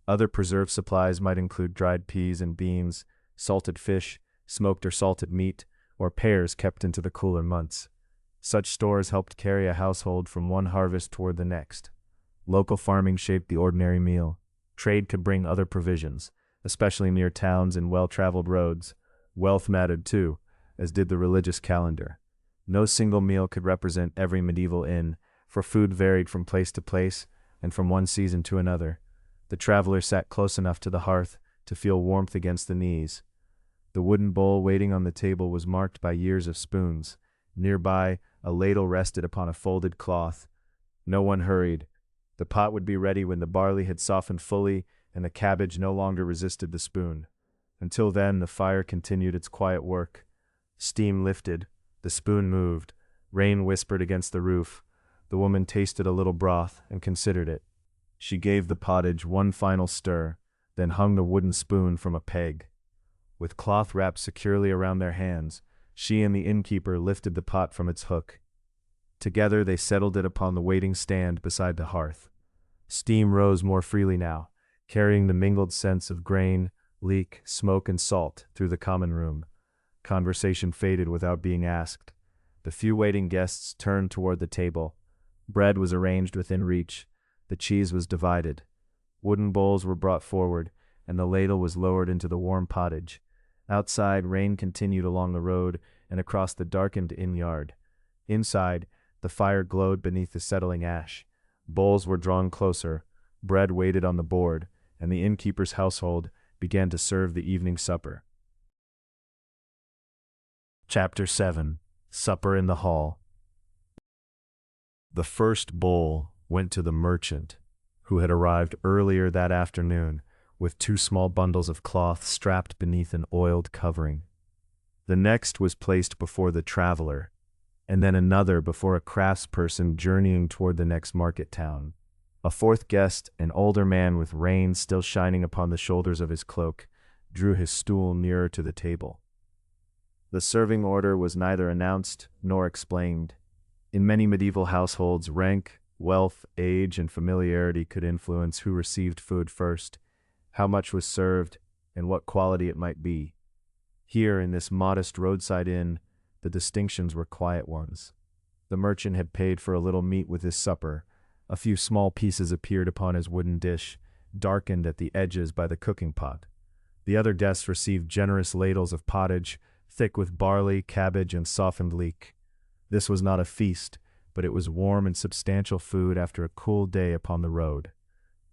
Other preserved supplies might include dried peas and beans, salted fish, smoked or salted meat, or pears kept into the cooler months. Such stores helped carry a household from one harvest toward the next. Local farming shaped the ordinary meal. Trade could bring other provisions, especially near towns and well-traveled roads. Wealth mattered too, as did the religious calendar. No single meal could represent every medieval inn, for food varied from place to place and from one season to another. The traveler sat close enough to the hearth to feel warmth against the knees. The wooden bowl waiting on the table was marked by years of spoons. Nearby, a ladle rested upon a folded cloth. No one hurried. The pot would be ready when the barley had softened fully and the cabbage no longer resisted the spoon. Until then, the fire continued its quiet work. Steam lifted. The spoon moved. Rain whispered against the roof. The woman tasted a little broth and considered it. She gave the pottage one final stir, then hung the wooden spoon from a peg. With cloth wrapped securely around their hands, she and the innkeeper lifted the pot from its hook. Together they settled it upon the waiting stand beside the hearth. Steam rose more freely now, carrying the mingled scents of grain, leek, smoke, and salt through the common room. Conversation faded without being asked. The few waiting guests turned toward the table. Bread was arranged within reach. The cheese was divided. Wooden bowls were brought forward, and the ladle was lowered into the warm pottage. Outside, rain continued along the road and across the darkened inn yard. Inside, the fire glowed beneath the settling ash. Bowls were drawn closer, bread waited on the board, and the innkeeper's household began to serve the evening supper. Chapter 7. Supper in the Hall. The first bowl went to the merchant, who had arrived earlier that afternoon with 2 small bundles of cloth strapped beneath an oiled covering. The next was placed before the traveler, and then another before a craftsperson journeying toward the next market town. A fourth guest, an older man with reins still shining upon the shoulders of his cloak, drew his stool nearer to the table. The serving order was neither announced nor explained. In many medieval households, rank, wealth, age, and familiarity could influence who received food first, how much was served, and what quality it might be. Here, in this modest roadside inn, the distinctions were quiet ones. The merchant had paid for a little meat with his supper. A few small pieces appeared upon his wooden dish, darkened at the edges by the cooking pot. The other guests received generous ladles of pottage, thick with barley, cabbage, and softened leek. This was not a feast, but it was warm and substantial food after a cool day upon the road.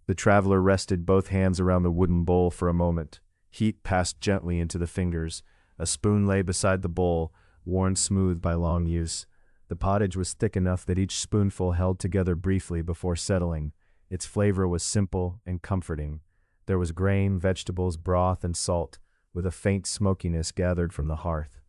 The traveler rested both hands around the wooden bowl for a moment. Heat passed gently into the fingers. A spoon lay beside the bowl, worn smooth by long use. The pottage was thick enough that each spoonful held together briefly before settling. Its flavor was simple and comforting. There was grain, vegetables, broth, and salt, with a faint smokiness gathered from the hearth.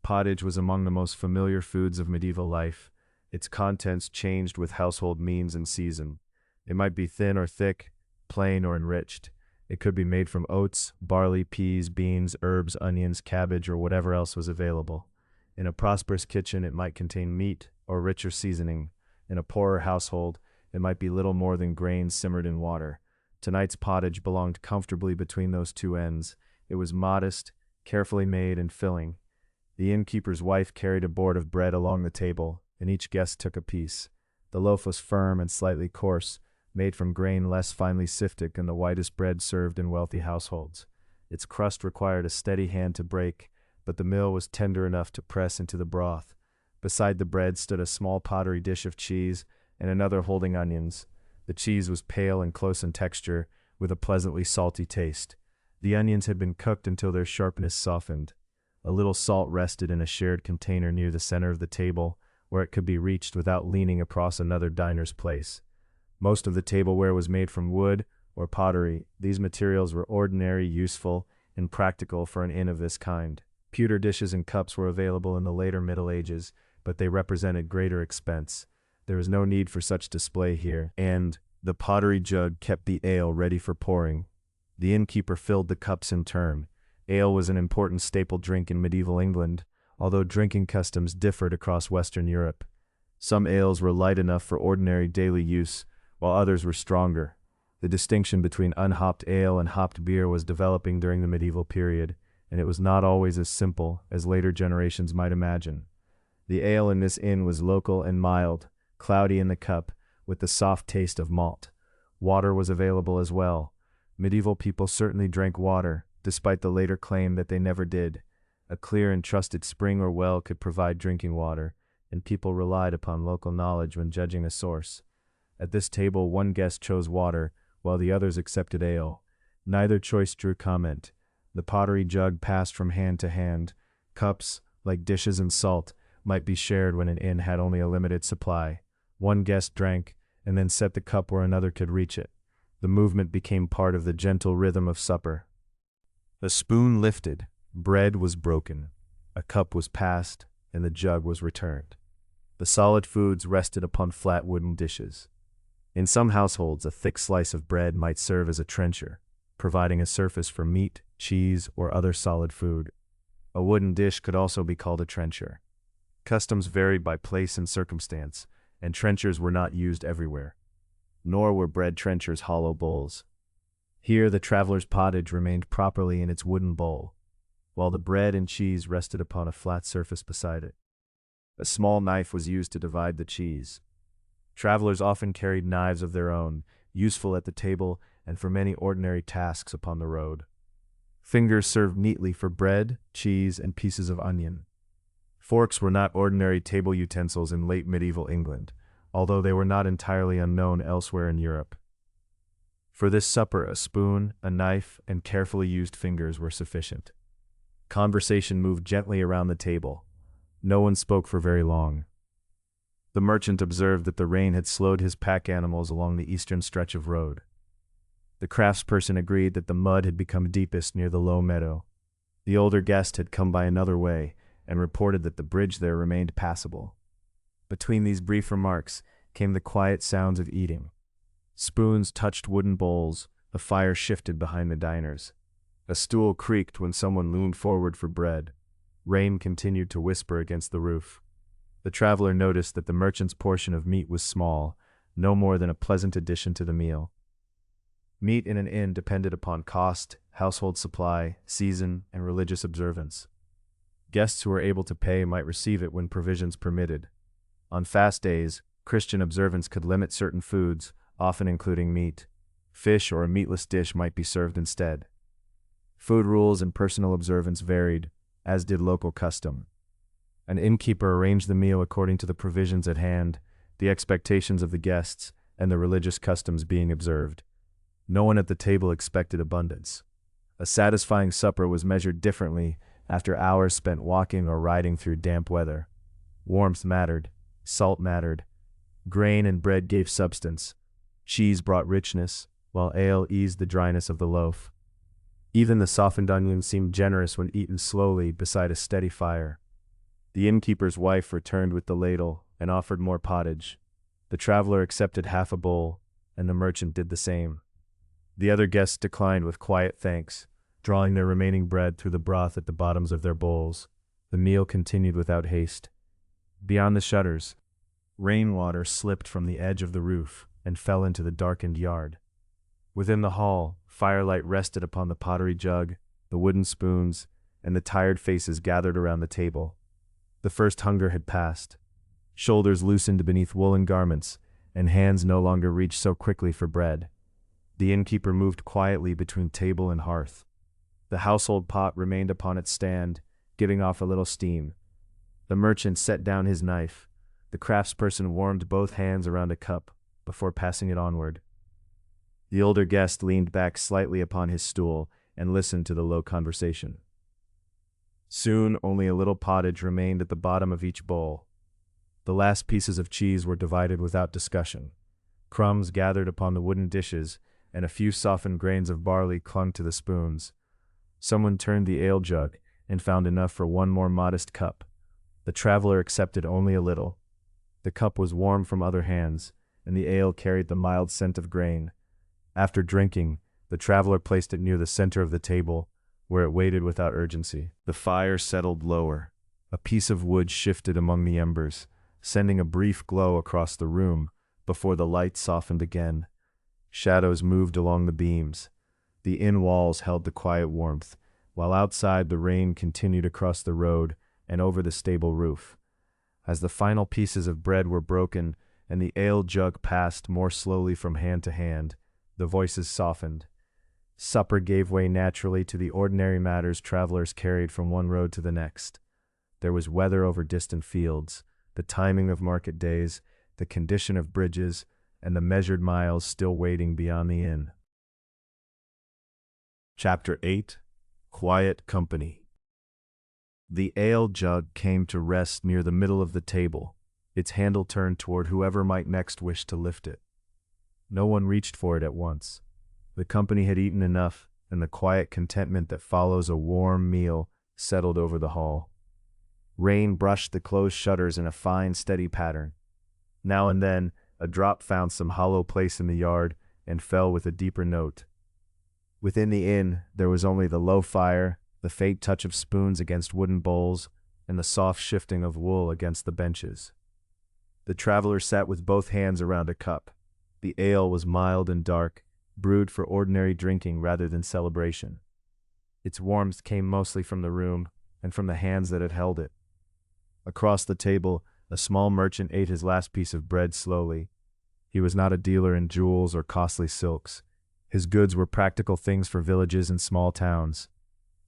Pottage was among the most familiar foods of medieval life. Its contents changed with household means and season. It might be thin or thick, plain or enriched. It could be made from oats, barley, peas, beans, herbs, onions, cabbage, or whatever else was available. In a prosperous kitchen, it might contain meat or richer seasoning. In a poorer household, it might be little more than grains simmered in water. Tonight's pottage belonged comfortably between those two ends. It was modest, carefully made, and filling. The innkeeper's wife carried a board of bread along the table, and each guest took a piece. The loaf was firm and slightly coarse, made from grain less finely sifted than the whitest bread served in wealthy households. Its crust required a steady hand to break, but the meal was tender enough to press into the broth. Beside the bread stood a small pottery dish of cheese and another holding onions. The cheese was pale and close in texture, with a pleasantly salty taste. The onions had been cooked until their sharpness softened. A little salt rested in a shared container near the center of the table, where it could be reached without leaning across another diner's place. Most of the tableware was made from wood or pottery. These materials were ordinary, useful, and practical for an inn of this kind. Pewter dishes and cups were available in the later Middle Ages, but they represented greater expense. There was no need for such display here, and the pottery jug kept the ale ready for pouring. The innkeeper filled the cups in turn. Ale was an important staple drink in medieval England, although drinking customs differed across Western Europe. Some ales were light enough for ordinary daily use, while others were stronger. The distinction between unhopped ale and hopped beer was developing during the medieval period, and it was not always as simple as later generations might imagine. The ale in this inn was local and mild, cloudy in the cup, with the soft taste of malt. Water was available as well. Medieval people certainly drank water, despite the later claim that they never did. A clear and trusted spring or well could provide drinking water, and people relied upon local knowledge when judging a source. At this table, one guest chose water, while the others accepted ale. Neither choice drew comment. The pottery jug passed from hand to hand. Cups, like dishes and salt, might be shared when an inn had only a limited supply. One guest drank, and then set the cup where another could reach it. The movement became part of the gentle rhythm of supper. The spoon lifted, bread was broken, a cup was passed, and the jug was returned. The solid foods rested upon flat wooden dishes. In some households, a thick slice of bread might serve as a trencher, providing a surface for meat, cheese, or other solid food. A wooden dish could also be called a trencher. Customs varied by place and circumstance, and trenchers were not used everywhere. Nor were bread trenchers hollow bowls. Here the traveler's pottage remained properly in its wooden bowl, while the bread and cheese rested upon a flat surface beside it. A small knife was used to divide the cheese. Travelers often carried knives of their own, useful at the table and for many ordinary tasks upon the road. Fingers served neatly for bread, cheese, and pieces of onion. Forks were not ordinary table utensils in late medieval England, although they were not entirely unknown elsewhere in Europe. For this supper, a spoon, a knife, and carefully used fingers were sufficient. Conversation moved gently around the table. No one spoke for very long. The merchant observed that the rain had slowed his pack animals along the eastern stretch of road. The craftsperson agreed that the mud had become deepest near the low meadow. The older guest had come by another way and reported that the bridge there remained passable. Between these brief remarks came the quiet sounds of eating. Spoons touched wooden bowls, a fire shifted behind the diners. A stool creaked when someone loomed forward for bread. Rain continued to whisper against the roof. The traveler noticed that the merchant's portion of meat was small, no more than a pleasant addition to the meal. Meat in an inn depended upon cost, household supply, season, and religious observance. Guests who were able to pay might receive it when provisions permitted. On fast days, Christian observance could limit certain foods, often including meat. Fish or a meatless dish might be served instead. Food rules and personal observance varied, as did local custom. An innkeeper arranged the meal according to the provisions at hand, the expectations of the guests, and the religious customs being observed. No one at the table expected abundance. A satisfying supper was measured differently after hours spent walking or riding through damp weather. Warmth mattered, salt mattered. Grain and bread gave substance. Cheese brought richness, while ale eased the dryness of the loaf. Even the softened onion seemed generous when eaten slowly beside a steady fire. The innkeeper's wife returned with the ladle and offered more pottage. The traveler accepted half a bowl, and the merchant did the same. The other guests declined with quiet thanks, drawing their remaining bread through the broth at the bottoms of their bowls. The meal continued without haste. Beyond the shutters, rainwater slipped from the edge of the roof and fell into the darkened yard. Within the hall, firelight rested upon the pottery jug, the wooden spoons, and the tired faces gathered around the table. The first hunger had passed. Shoulders loosened beneath woolen garments, and hands no longer reached so quickly for bread. The innkeeper moved quietly between table and hearth. The household pot remained upon its stand, giving off a little steam. The merchant set down his knife. The craftsperson warmed both hands around a cup before passing it onward. The older guest leaned back slightly upon his stool and listened to the low conversation. Soon only a little pottage remained at the bottom of each bowl. The last pieces of cheese were divided without discussion. Crumbs gathered upon the wooden dishes, and a few softened grains of barley clung to the spoons. Someone turned the ale jug and found enough for one more modest cup. The traveler accepted only a little. The cup was warm from other hands, and the ale carried the mild scent of grain. After drinking, the traveler placed it near the center of the table, where it waited without urgency. The fire settled lower. A piece of wood shifted among the embers, sending a brief glow across the room before the light softened again. Shadows moved along the beams. The inn walls held the quiet warmth, while outside the rain continued across the road and over the stable roof. As the final pieces of bread were broken and the ale jug passed more slowly from hand to hand, the voices softened. Supper gave way naturally to the ordinary matters travelers carried from one road to the next. There was weather over distant fields, the timing of market days, the condition of bridges, and the measured miles still waiting beyond the inn. Chapter 8. Quiet Company. The ale jug came to rest near the middle of the table, its handle turned toward whoever might next wish to lift it. No one reached for it at once. The company had eaten enough, and the quiet contentment that follows a warm meal settled over the hall. Rain brushed the closed shutters in a fine, steady pattern. Now and then, a drop found some hollow place in the yard and fell with a deeper note. Within the inn, there was only the low fire, the faint touch of spoons against wooden bowls, and the soft shifting of wool against the benches. The traveler sat with both hands around a cup. The ale was mild and dark, brewed for ordinary drinking rather than celebration. Its warmth came mostly from the room and from the hands that had held it. Across the table, a small merchant ate his last piece of bread slowly. He was not a dealer in jewels or costly silks. His goods were practical things for villages and small towns.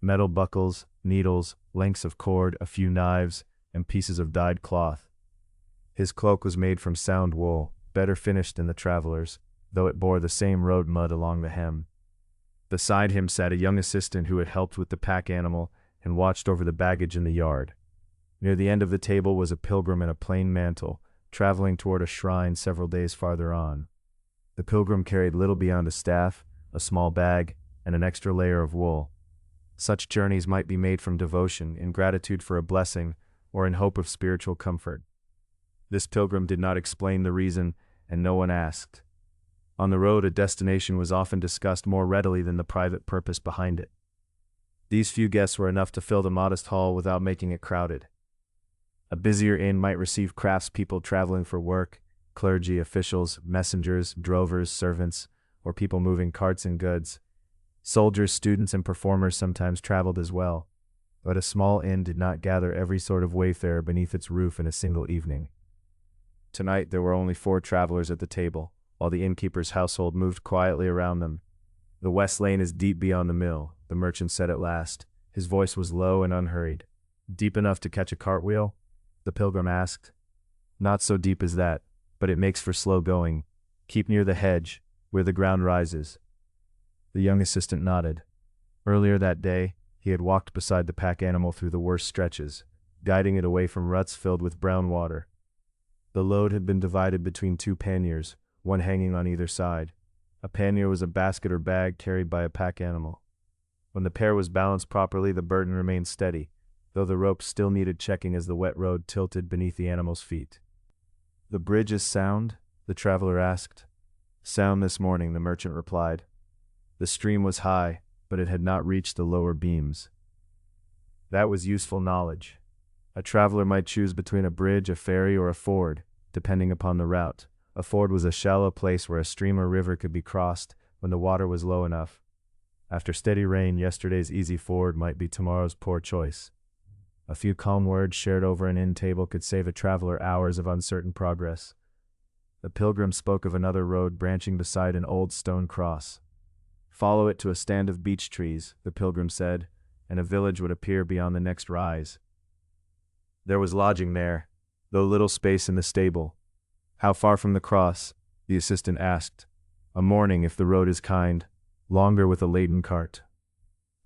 Metal buckles, needles, lengths of cord, a few knives, and pieces of dyed cloth. His cloak was made from sound wool, better finished than the traveler's, though it bore the same road mud along the hem. Beside him sat a young assistant who had helped with the pack animal and watched over the baggage in the yard. Near the end of the table was a pilgrim in a plain mantle, traveling toward a shrine several days farther on. The pilgrim carried little beyond a staff, a small bag, and an extra layer of wool. Such journeys might be made from devotion, in gratitude for a blessing, or in hope of spiritual comfort. This pilgrim did not explain the reason, and no one asked. On the road, a destination was often discussed more readily than the private purpose behind it. These few guests were enough to fill the modest hall without making it crowded. A busier inn might receive craftspeople traveling for work, clergy, officials, messengers, drovers, servants, or people moving carts and goods. Soldiers, students, and performers sometimes traveled as well, but a small inn did not gather every sort of wayfarer beneath its roof in a single evening. Tonight there were only 4 travelers at the table, while the innkeeper's household moved quietly around them. "The west lane is deep beyond the mill," the merchant said at last. His voice was low and unhurried. "Deep enough to catch a cartwheel?" the pilgrim asked. "Not so deep as that, but it makes for slow going. Keep near the hedge, where the ground rises." The young assistant nodded. Earlier that day, he had walked beside the pack animal through the worst stretches, guiding it away from ruts filled with brown water. The load had been divided between 2 panniers, one hanging on either side. A pannier was a basket or bag carried by a pack animal. When the pair was balanced properly, the burden remained steady, though the rope still needed checking as the wet road tilted beneath the animal's feet. "The bridge is sound?" the traveler asked. "Sound this morning," the merchant replied. The stream was high, but it had not reached the lower beams. That was useful knowledge. A traveler might choose between a bridge, a ferry, or a ford, depending upon the route. A ford was a shallow place where a stream or river could be crossed when the water was low enough. After steady rain, yesterday's easy ford might be tomorrow's poor choice. A few calm words shared over an inn table could save a traveler hours of uncertain progress. The pilgrim spoke of another road branching beside an old stone cross. Follow it to a stand of beech trees, the pilgrim said, and a village would appear beyond the next rise. There was lodging there, though little space in the stable. How far from the cross? The assistant asked. A morning if the road is kind, longer with a laden cart.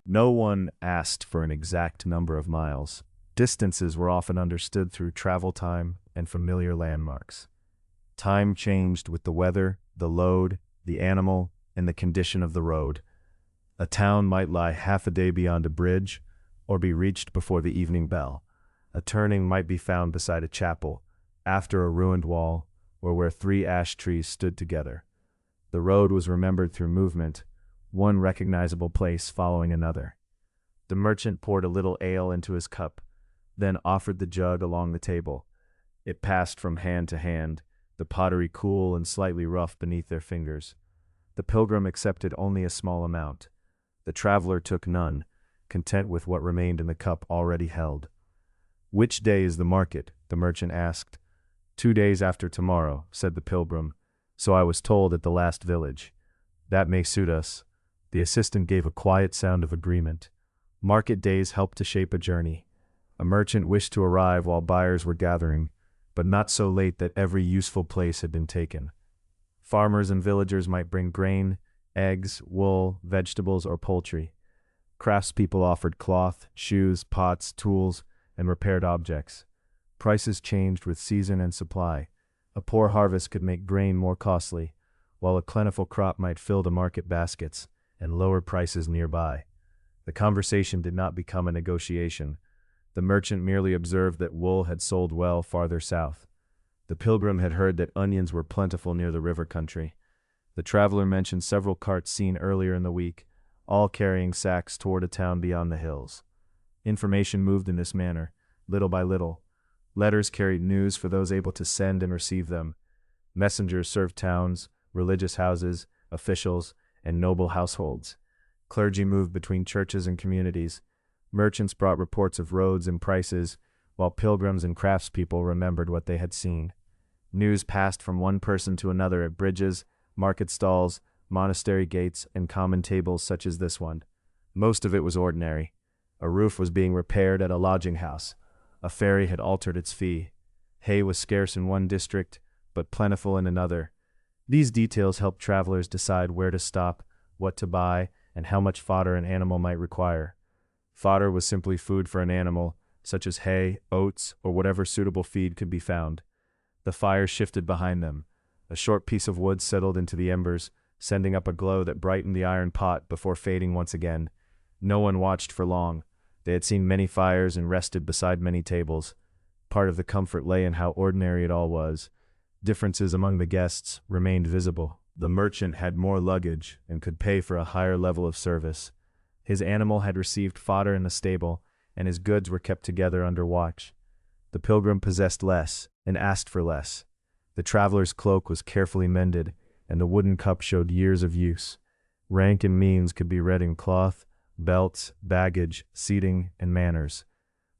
No one asked for an exact number of miles. Distances were often understood through travel time and familiar landmarks. Time changed with the weather, the load, the animal, and the condition of the road. A town might lie half a day beyond a bridge, or be reached before the evening bell. A turning might be found beside a chapel, after a ruined wall, or where 3 ash trees stood together. The road was remembered through movement, one recognizable place following another. The merchant poured a little ale into his cup, then offered the jug along the table. It passed from hand to hand, the pottery cool and slightly rough beneath their fingers. The pilgrim accepted only a small amount. The traveler took none, content with what remained in the cup already held. "Which day is the market?" the merchant asked. 2 days after tomorrow," said the pilgrim, "so I was told at the last village." "That may suit us." The assistant gave a quiet sound of agreement. Market days helped to shape a journey. A merchant wished to arrive while buyers were gathering, but not so late that every useful place had been taken. Farmers and villagers might bring grain, eggs, wool, vegetables, or poultry. Craftspeople offered cloth, shoes, pots, tools, and repaired objects. Prices changed with season and supply. A poor harvest could make grain more costly, while a plentiful crop might fill the market baskets and lower prices nearby. The conversation did not become a negotiation. The merchant merely observed that wool had sold well farther south. The pilgrim had heard that onions were plentiful near the river country. The traveler mentioned several carts seen earlier in the week, all carrying sacks toward a town beyond the hills. Information moved in this manner, little by little. Letters carried news for those able to send and receive them. Messengers served towns, religious houses, officials, and noble households. Clergy moved between churches and communities. Merchants brought reports of roads and prices, while pilgrims and craftspeople remembered what they had seen. News passed from one person to another at bridges, market stalls, monastery gates, and common tables such as this one. Most of it was ordinary. A roof was being repaired at a lodging house. A ferry had altered its fee. Hay was scarce in one district, but plentiful in another. These details helped travelers decide where to stop, what to buy, and how much fodder an animal might require. Fodder was simply food for an animal, such as hay, oats, or whatever suitable feed could be found. The fire shifted behind them. A short piece of wood settled into the embers, sending up a glow that brightened the iron pot before fading once again. No one watched for long. They had seen many fires and rested beside many tables. Part of the comfort lay in how ordinary it all was. Differences among the guests remained visible. The merchant had more luggage and could pay for a higher level of service. His animal had received fodder in the stable, and his goods were kept together under watch. The pilgrim possessed less and asked for less. The traveler's cloak was carefully mended, and the wooden cup showed years of use. Rank and means could be read in cloth, belts, baggage, seating, and manners.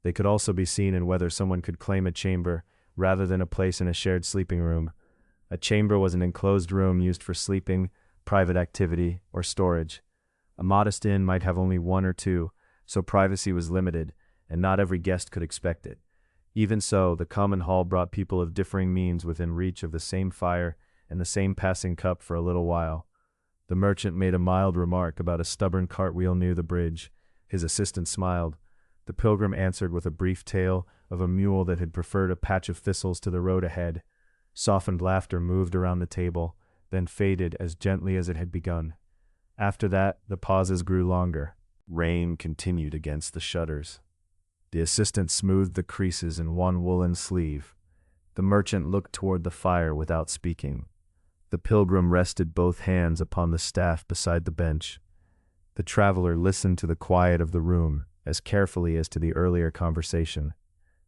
They could also be seen in whether someone could claim a chamber rather than a place in a shared sleeping room. A chamber was an enclosed room used for sleeping, private activity, or storage. A modest inn might have only 1 or 2, so privacy was limited, and not every guest could expect it. Even so, the common hall brought people of differing means within reach of the same fire and the same passing cup for a little while. The merchant made a mild remark about a stubborn cartwheel near the bridge. His assistant smiled. The pilgrim answered with a brief tale of a mule that had preferred a patch of thistles to the road ahead. Softened laughter moved around the table, then faded as gently as it had begun. After that, the pauses grew longer. Rain continued against the shutters. The assistant smoothed the creases in one woolen sleeve. The merchant looked toward the fire without speaking. The pilgrim rested both hands upon the staff beside the bench. The traveler listened to the quiet of the room as carefully as to the earlier conversation.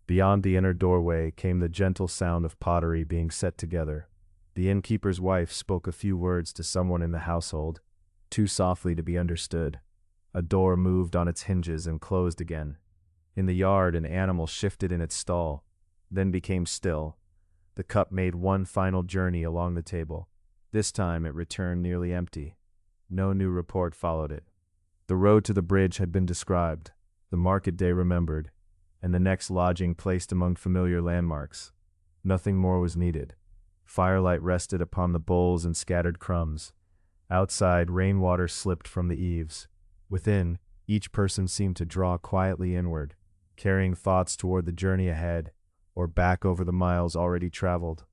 Beyond the inner doorway came the gentle sound of pottery being set together. The innkeeper's wife spoke a few words to someone in the household, too softly to be understood. A door moved on its hinges and closed again. In the yard, an animal shifted in its stall, then became still. The cup made one final journey along the table. This time it returned nearly empty. No new report followed it. The road to the bridge had been described, the market day remembered, and the next lodging placed among familiar landmarks. Nothing more was needed. Firelight rested upon the bowls and scattered crumbs. Outside, rainwater slipped from the eaves. Within, each person seemed to draw quietly inward, carrying thoughts toward the journey ahead, or back over the miles already traveled.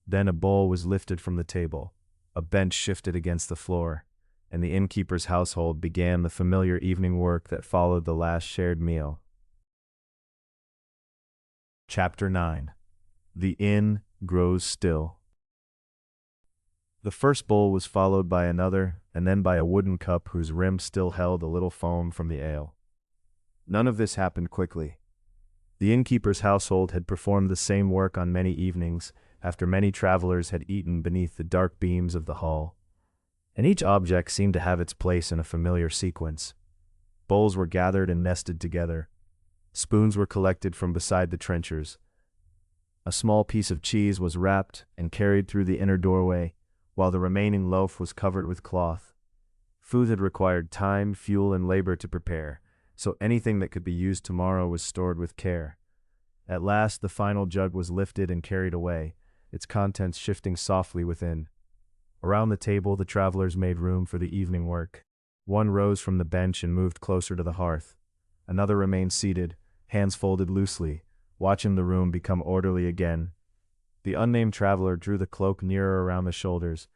Then a bowl was lifted from the table, a bench shifted against the floor, and the innkeeper's household began the familiar evening work that followed the last shared meal. Chapter 9. The inn grows still. The first bowl was followed by another, and then by a wooden cup whose rim still held a little foam from the ale. None of this happened quickly. The innkeeper's household had performed the same work on many evenings, after many travelers had eaten beneath the dark beams of the hall, and each object seemed to have its place in a familiar sequence. Bowls were gathered and nested together. Spoons were collected from beside the trenchers. A small piece of cheese was wrapped and carried through the inner doorway, while the remaining loaf was covered with cloth. Food had required time, fuel, and labor to prepare, so anything that could be used tomorrow was stored with care. At last, the final jug was lifted and carried away, its contents shifting softly within. Around the table, the travelers made room for the evening work. One rose from the bench and moved closer to the hearth. Another remained seated, hands folded loosely, watching the room become orderly again. The unnamed traveler drew the cloak nearer around the shoulders.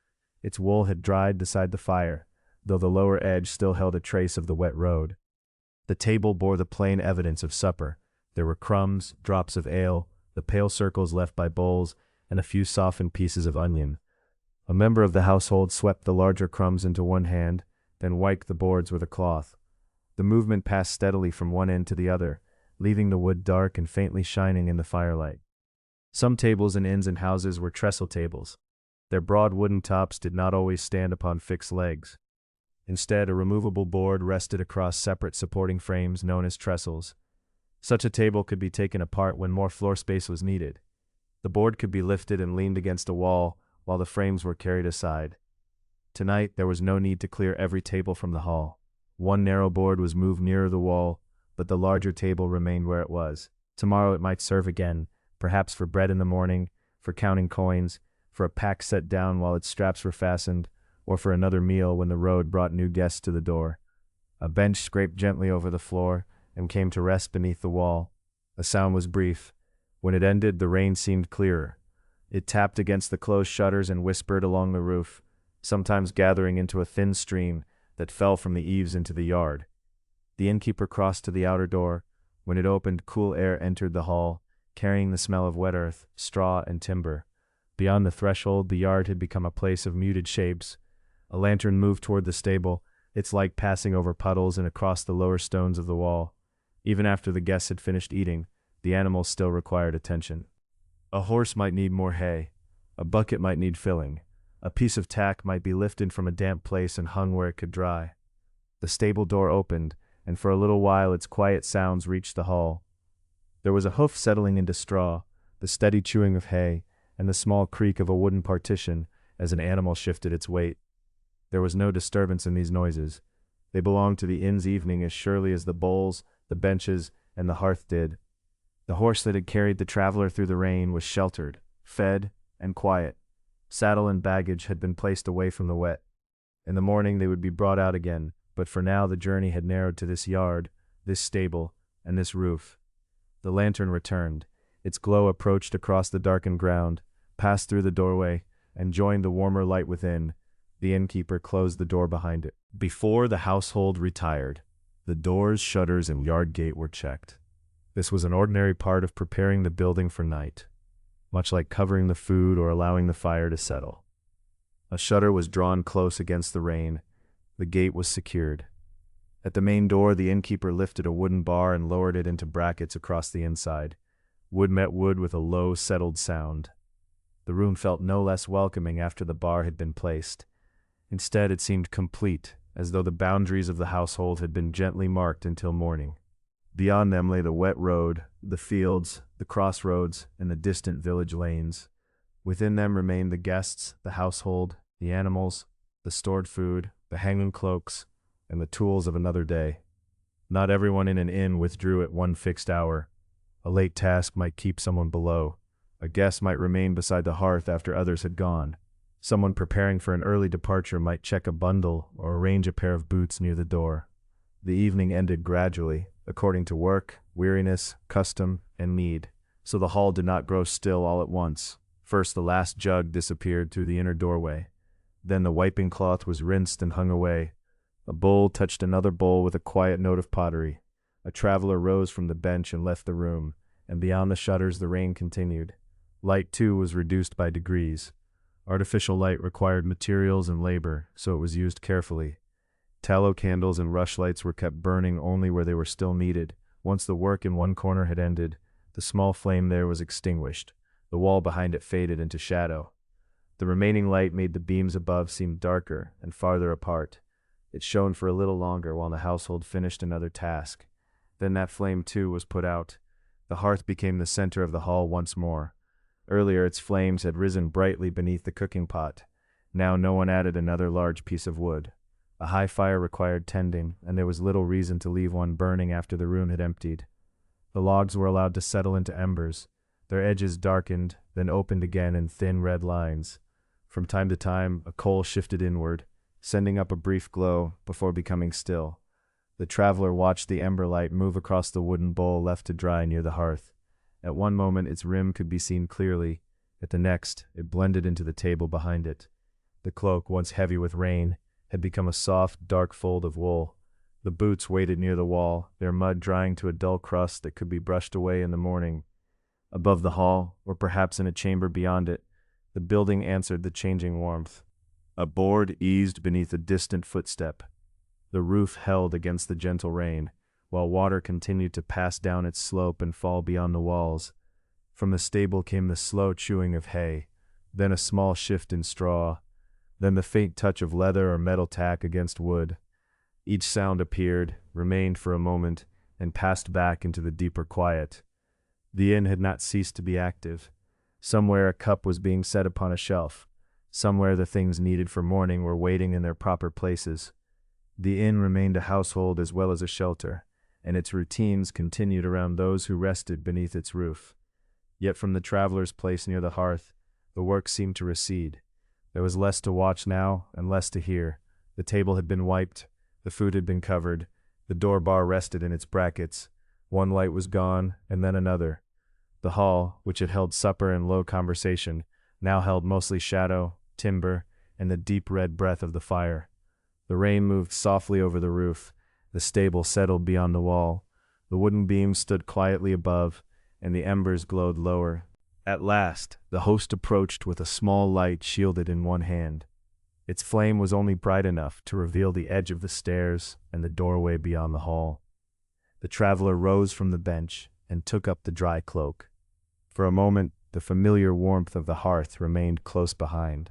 Its wool had dried beside the fire, though the lower edge still held a trace of the wet road. The table bore the plain evidence of supper. There were crumbs, drops of ale, the pale circles left by bowls, and a few softened pieces of onion. A member of the household swept the larger crumbs into one hand, then wiped the boards with a cloth. The movement passed steadily from one end to the other, leaving the wood dark and faintly shining in the firelight. Some tables in inns and houses were trestle tables. Their broad wooden tops did not always stand upon fixed legs. Instead, a removable board rested across separate supporting frames known as trestles. Such a table could be taken apart when more floor space was needed. The board could be lifted and leaned against a wall, while the frames were carried aside. Tonight, there was no need to clear every table from the hall. One narrow board was moved nearer the wall, but the larger table remained where it was. Tomorrow it might serve again, perhaps for bread in the morning, for counting coins, for a pack set down while its straps were fastened, or for another meal when the road brought new guests to the door. A bench scraped gently over the floor and came to rest beneath the wall. The sound was brief. When it ended, the rain seemed clearer. It tapped against the closed shutters and whispered along the roof, sometimes gathering into a thin stream that fell from the eaves into the yard. The innkeeper crossed to the outer door. When it opened, cool air entered the hall, carrying the smell of wet earth, straw, and timber. Beyond the threshold, the yard had become a place of muted shapes. A lantern moved toward the stable, its light passing over puddles and across the lower stones of the wall. Even after the guests had finished eating, the animals still required attention. A horse might need more hay. A bucket might need filling. A piece of tack might be lifted from a damp place and hung where it could dry. The stable door opened, and for a little while its quiet sounds reached the hall. There was a hoof settling into straw, the steady chewing of hay, and the small creak of a wooden partition as an animal shifted its weight. There was no disturbance in these noises. They belonged to the inn's evening as surely as the bowls, the benches, and the hearth did. The horse that had carried the traveler through the rain was sheltered, fed, and quiet. Saddle and baggage had been placed away from the wet. In the morning they would be brought out again, but for now the journey had narrowed to this yard, this stable, and this roof. The lantern returned. Its glow approached across the darkened ground, passed through the doorway, and joined the warmer light within. The innkeeper closed the door behind it. Before the household retired, the doors, shutters, and yard gate were checked. This was an ordinary part of preparing the building for night, much like covering the food or allowing the fire to settle. A shutter was drawn close against the rain. The gate was secured. At the main door, the innkeeper lifted a wooden bar and lowered it into brackets across the inside. Wood met wood with a low, settled sound. The room felt no less welcoming after the bar had been placed. Instead, it seemed complete, as though the boundaries of the household had been gently marked until morning. Beyond them lay the wet road, the fields, the crossroads, and the distant village lanes. Within them remained the guests, the household, the animals, the stored food, the hanging cloaks, and the tools of another day. Not everyone in an inn withdrew at one fixed hour. A late task might keep someone below. A guest might remain beside the hearth after others had gone. Someone preparing for an early departure might check a bundle or arrange a pair of boots near the door. The evening ended gradually, according to work, weariness, custom, and need, so the hall did not grow still all at once. First the last jug disappeared through the inner doorway. Then the wiping cloth was rinsed and hung away. A bowl touched another bowl with a quiet note of pottery. A traveler rose from the bench and left the room, and beyond the shutters the rain continued. Light, too, was reduced by degrees. Artificial light required materials and labor, so it was used carefully. Tallow candles and rushlights were kept burning only where they were still needed. Once the work in one corner had ended, the small flame there was extinguished. The wall behind it faded into shadow. The remaining light made the beams above seem darker and farther apart. It shone for a little longer while the household finished another task. Then that flame, too, was put out. The hearth became the center of the hall once more. Earlier its flames had risen brightly beneath the cooking pot. Now no one added another large piece of wood. A high fire required tending, and there was little reason to leave one burning after the room had emptied. The logs were allowed to settle into embers. Their edges darkened, then opened again in thin red lines. From time to time, a coal shifted inward, sending up a brief glow before becoming still. The traveler watched the ember light move across the wooden bowl left to dry near the hearth. At one moment its rim could be seen clearly. At the next, it blended into the table behind it. The cloak, once heavy with rain, had become a soft, dark fold of wool. The boots waited near the wall, their mud drying to a dull crust that could be brushed away in the morning. Above the hall, or perhaps in a chamber beyond it, the building answered the changing warmth. A board eased beneath a distant footstep. The roof held against the gentle rain, while water continued to pass down its slope and fall beyond the walls. From the stable came the slow chewing of hay, then a small shift in straw, then the faint touch of leather or metal tack against wood. Each sound appeared, remained for a moment, and passed back into the deeper quiet. The inn had not ceased to be active. Somewhere a cup was being set upon a shelf. Somewhere the things needed for morning were waiting in their proper places. The inn remained a household as well as a shelter, and its routines continued around those who rested beneath its roof. Yet from the traveler's place near the hearth, the work seemed to recede. There was less to watch now and less to hear. The table had been wiped, the food had been covered, the door bar rested in its brackets. One light was gone, and then another. The hall, which had held supper and low conversation, now held mostly shadow, timber, and the deep red breath of the fire. The rain moved softly over the roof. The stable settled beyond the wall. The wooden beams stood quietly above, and the embers glowed lower. At last, the host approached with a small light shielded in one hand. Its flame was only bright enough to reveal the edge of the stairs and the doorway beyond the hall. The traveler rose from the bench and took up the dry cloak. For a moment, the familiar warmth of the hearth remained close behind.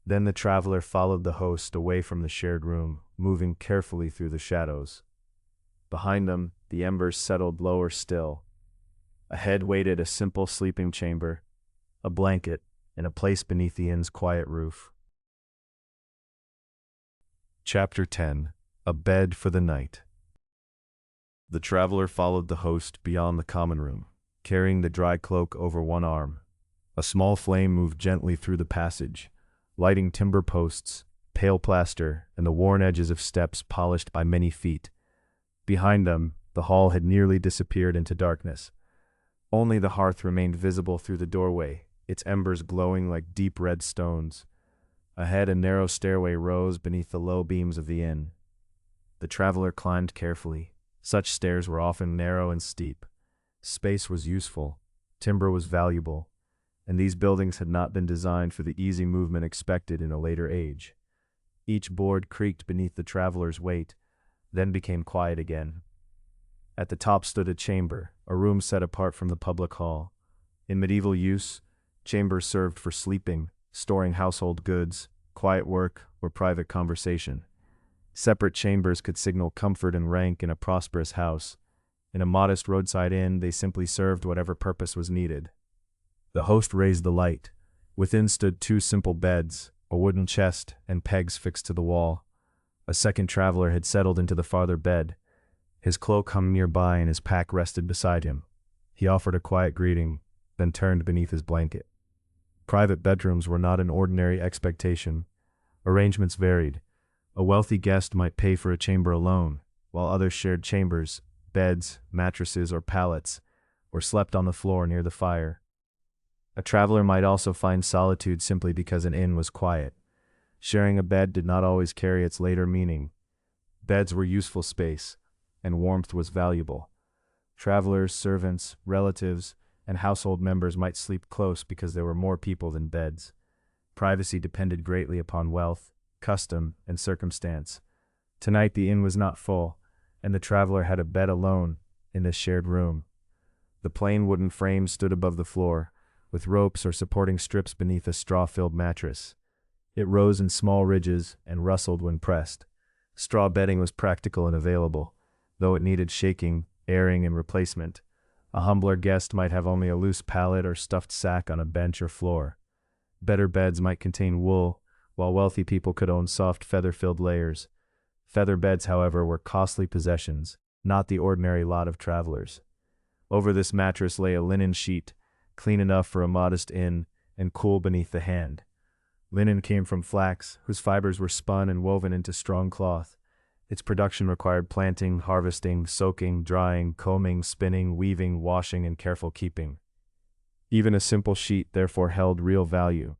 Then the traveler followed the host away from the shared room, moving carefully through the shadows. Behind them, the embers settled lower still. Ahead waited a simple sleeping chamber, a blanket, and a place beneath the inn's quiet roof. Chapter 10. A Bed for the Night. The traveler followed the host beyond the common room, carrying the dry cloak over one arm. A small flame moved gently through the passage, lighting timber posts, pale plaster, and the worn edges of steps polished by many feet. Behind them, the hall had nearly disappeared into darkness. Only the hearth remained visible through the doorway, its embers glowing like deep red stones. Ahead, a narrow stairway rose beneath the low beams of the inn. The traveler climbed carefully. Such stairs were often narrow and steep. Space was useful, timber was valuable, and these buildings had not been designed for the easy movement expected in a later age. Each board creaked beneath the traveler's weight, then became quiet again. At the top stood a chamber, a room set apart from the public hall. In medieval use, chambers served for sleeping, storing household goods, quiet work, or private conversation. Separate chambers could signal comfort and rank in a prosperous house, In a modest roadside inn, they simply served whatever purpose was needed. The host raised the light. Within stood two simple beds, a wooden chest, and pegs fixed to the wall. A second traveler had settled into the farther bed. His cloak hung nearby and his pack rested beside him. He offered a quiet greeting, then turned beneath his blanket. Private bedrooms were not an ordinary expectation. Arrangements varied. A wealthy guest might pay for a chamber alone, while others shared chambers, beds, mattresses, or pallets, or slept on the floor near the fire. A traveler might also find solitude simply because an inn was quiet. Sharing a bed did not always carry its later meaning. Beds were useful space, and warmth was valuable. Travelers, servants, relatives, and household members might sleep close because there were more people than beds. Privacy depended greatly upon wealth, custom, and circumstance. Tonight the inn was not full, and the traveler had a bed alone in this shared room. The plain wooden frame stood above the floor, with ropes or supporting strips beneath a straw-filled mattress. It rose in small ridges and rustled when pressed. Straw bedding was practical and available, though it needed shaking, airing, and replacement. A humbler guest might have only a loose pallet or stuffed sack on a bench or floor. Better beds might contain wool, while wealthy people could own soft feather-filled layers. Feather beds, however, were costly possessions, not the ordinary lot of travelers. Over this mattress lay a linen sheet, clean enough for a modest inn and cool beneath the hand. Linen came from flax, whose fibers were spun and woven into strong cloth. Its production required planting, harvesting, soaking, drying, combing, spinning, weaving, washing, and careful keeping. Even a simple sheet therefore held real value.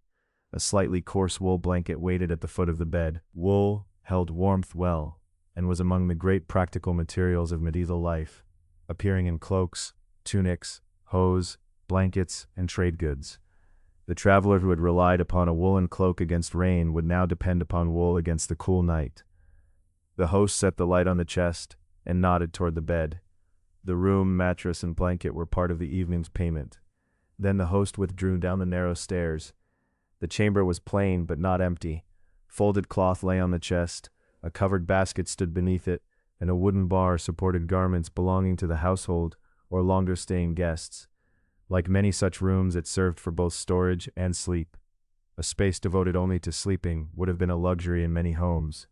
A slightly coarse wool blanket waited at the foot of the bed. Wool held warmth well, and was among the great practical materials of medieval life, appearing in cloaks, tunics, hose, blankets, and trade goods. The traveler who had relied upon a woolen cloak against rain would now depend upon wool against the cool night. The host set the light on the chest and nodded toward the bed. The room, mattress, and blanket were part of the evening's payment. Then the host withdrew down the narrow stairs. The chamber was plain but not empty. Folded cloth lay on the chest, a covered basket stood beneath it, and a wooden bar supported garments belonging to the household or longer-staying guests. Like many such rooms, it served for both storage and sleep. A space devoted only to sleeping would have been a luxury in many homes.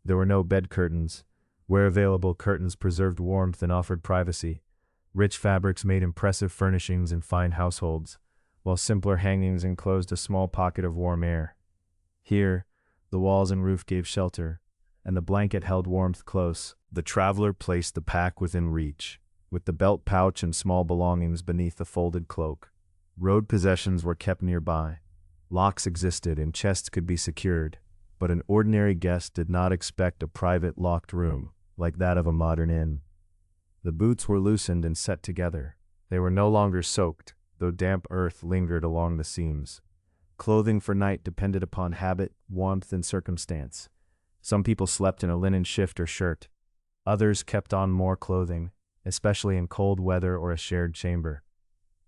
There were no bed curtains. Where available, curtains preserved warmth and offered privacy. Rich fabrics made impressive furnishings in fine households, while simpler hangings enclosed a small pocket of warm air. Here, the walls and roof gave shelter, and the blanket held warmth close. The traveler placed the pack within reach, with the belt pouch and small belongings beneath the folded cloak. Road possessions were kept nearby. Locks existed and chests could be secured, but an ordinary guest did not expect a private locked room like that of a modern inn. The boots were loosened and set together. They were no longer soaked, though damp earth lingered along the seams. Clothing for night depended upon habit, warmth, and circumstance. Some people slept in a linen shift or shirt. Others kept on more clothing, especially in cold weather or a shared chamber.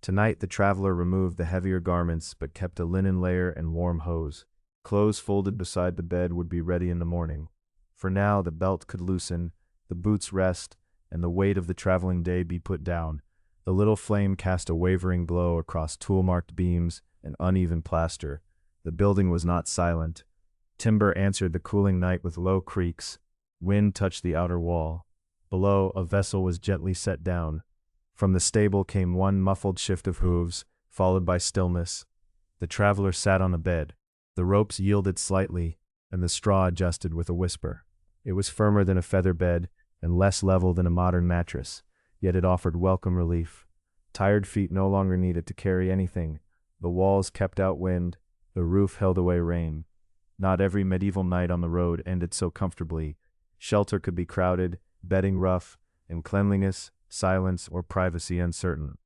Tonight the traveler removed the heavier garments but kept a linen layer and warm hose. Clothes folded beside the bed would be ready in the morning. For now the belt could loosen, the boots rest, and the weight of the traveling day be put down. The little flame cast a wavering glow across tool-marked beams and uneven plaster. The building was not silent. Timber answered the cooling night with low creaks. Wind touched the outer wall. Below, a vessel was gently set down. From the stable came one muffled shift of hooves, followed by stillness. The traveler sat on the bed. The ropes yielded slightly, and the straw adjusted with a whisper. It was firmer than a feather bed and less level than a modern mattress, yet it offered welcome relief. Tired feet no longer needed to carry anything. The walls kept out wind, the roof held away rain. Not every medieval night on the road ended so comfortably. Shelter could be crowded, bedding rough, and cleanliness, silence, or privacy uncertain.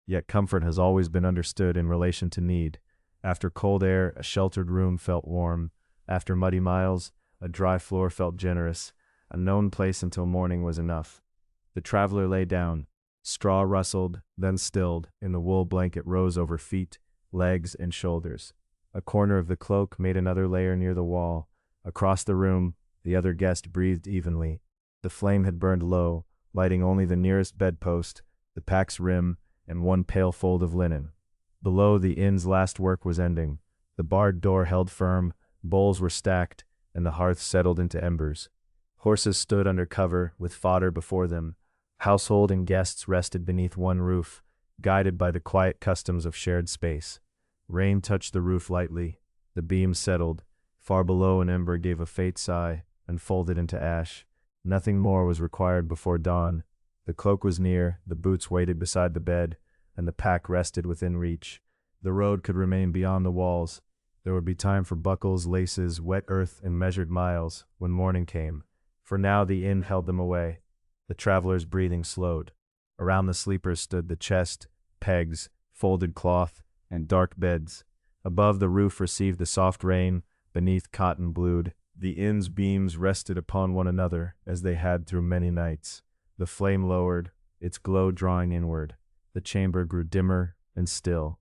Yet comfort has always been understood in relation to need. After cold air, a sheltered room felt warm. After muddy miles, a dry floor felt generous. A known place until morning was enough. The traveler lay down. Straw rustled, then stilled, and the wool blanket rose over feet, legs, and shoulders. A corner of the cloak made another layer near the wall. Across the room, the other guest breathed evenly. The flame had burned low, lighting only the nearest bedpost, the pack's rim, and one pale fold of linen. Below, the inn's last work was ending. The barred door held firm, bowls were stacked, and the hearth settled into embers. Horses stood under cover, with fodder before them. Household and guests rested beneath one roof, guided by the quiet customs of shared space. Rain touched the roof lightly. The beams settled. Far below, an ember gave a faint sigh and folded into ash. Nothing more was required before dawn. The cloak was near, the boots waited beside the bed, and the pack rested within reach. The road could remain beyond the walls. There would be time for buckles, laces, wet earth, and measured miles when morning came. For now the inn held them away. The travelers' breathing slowed. Around the sleepers stood the chest, pegs, folded cloth, and dark beds. Above, the roof received the soft rain. Beneath, cotton blued. The inn's beams rested upon one another as they had through many nights. The flame lowered, its glow drawing inward. The chamber grew dimmer and still.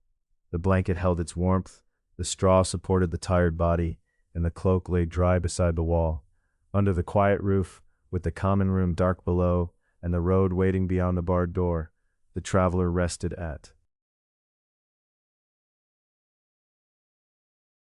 The blanket held its warmth, the straw supported the tired body, and the cloak lay dry beside the wall. Under the quiet roof, with the common room dark below, and the road waiting beyond the barred door, the traveler rested at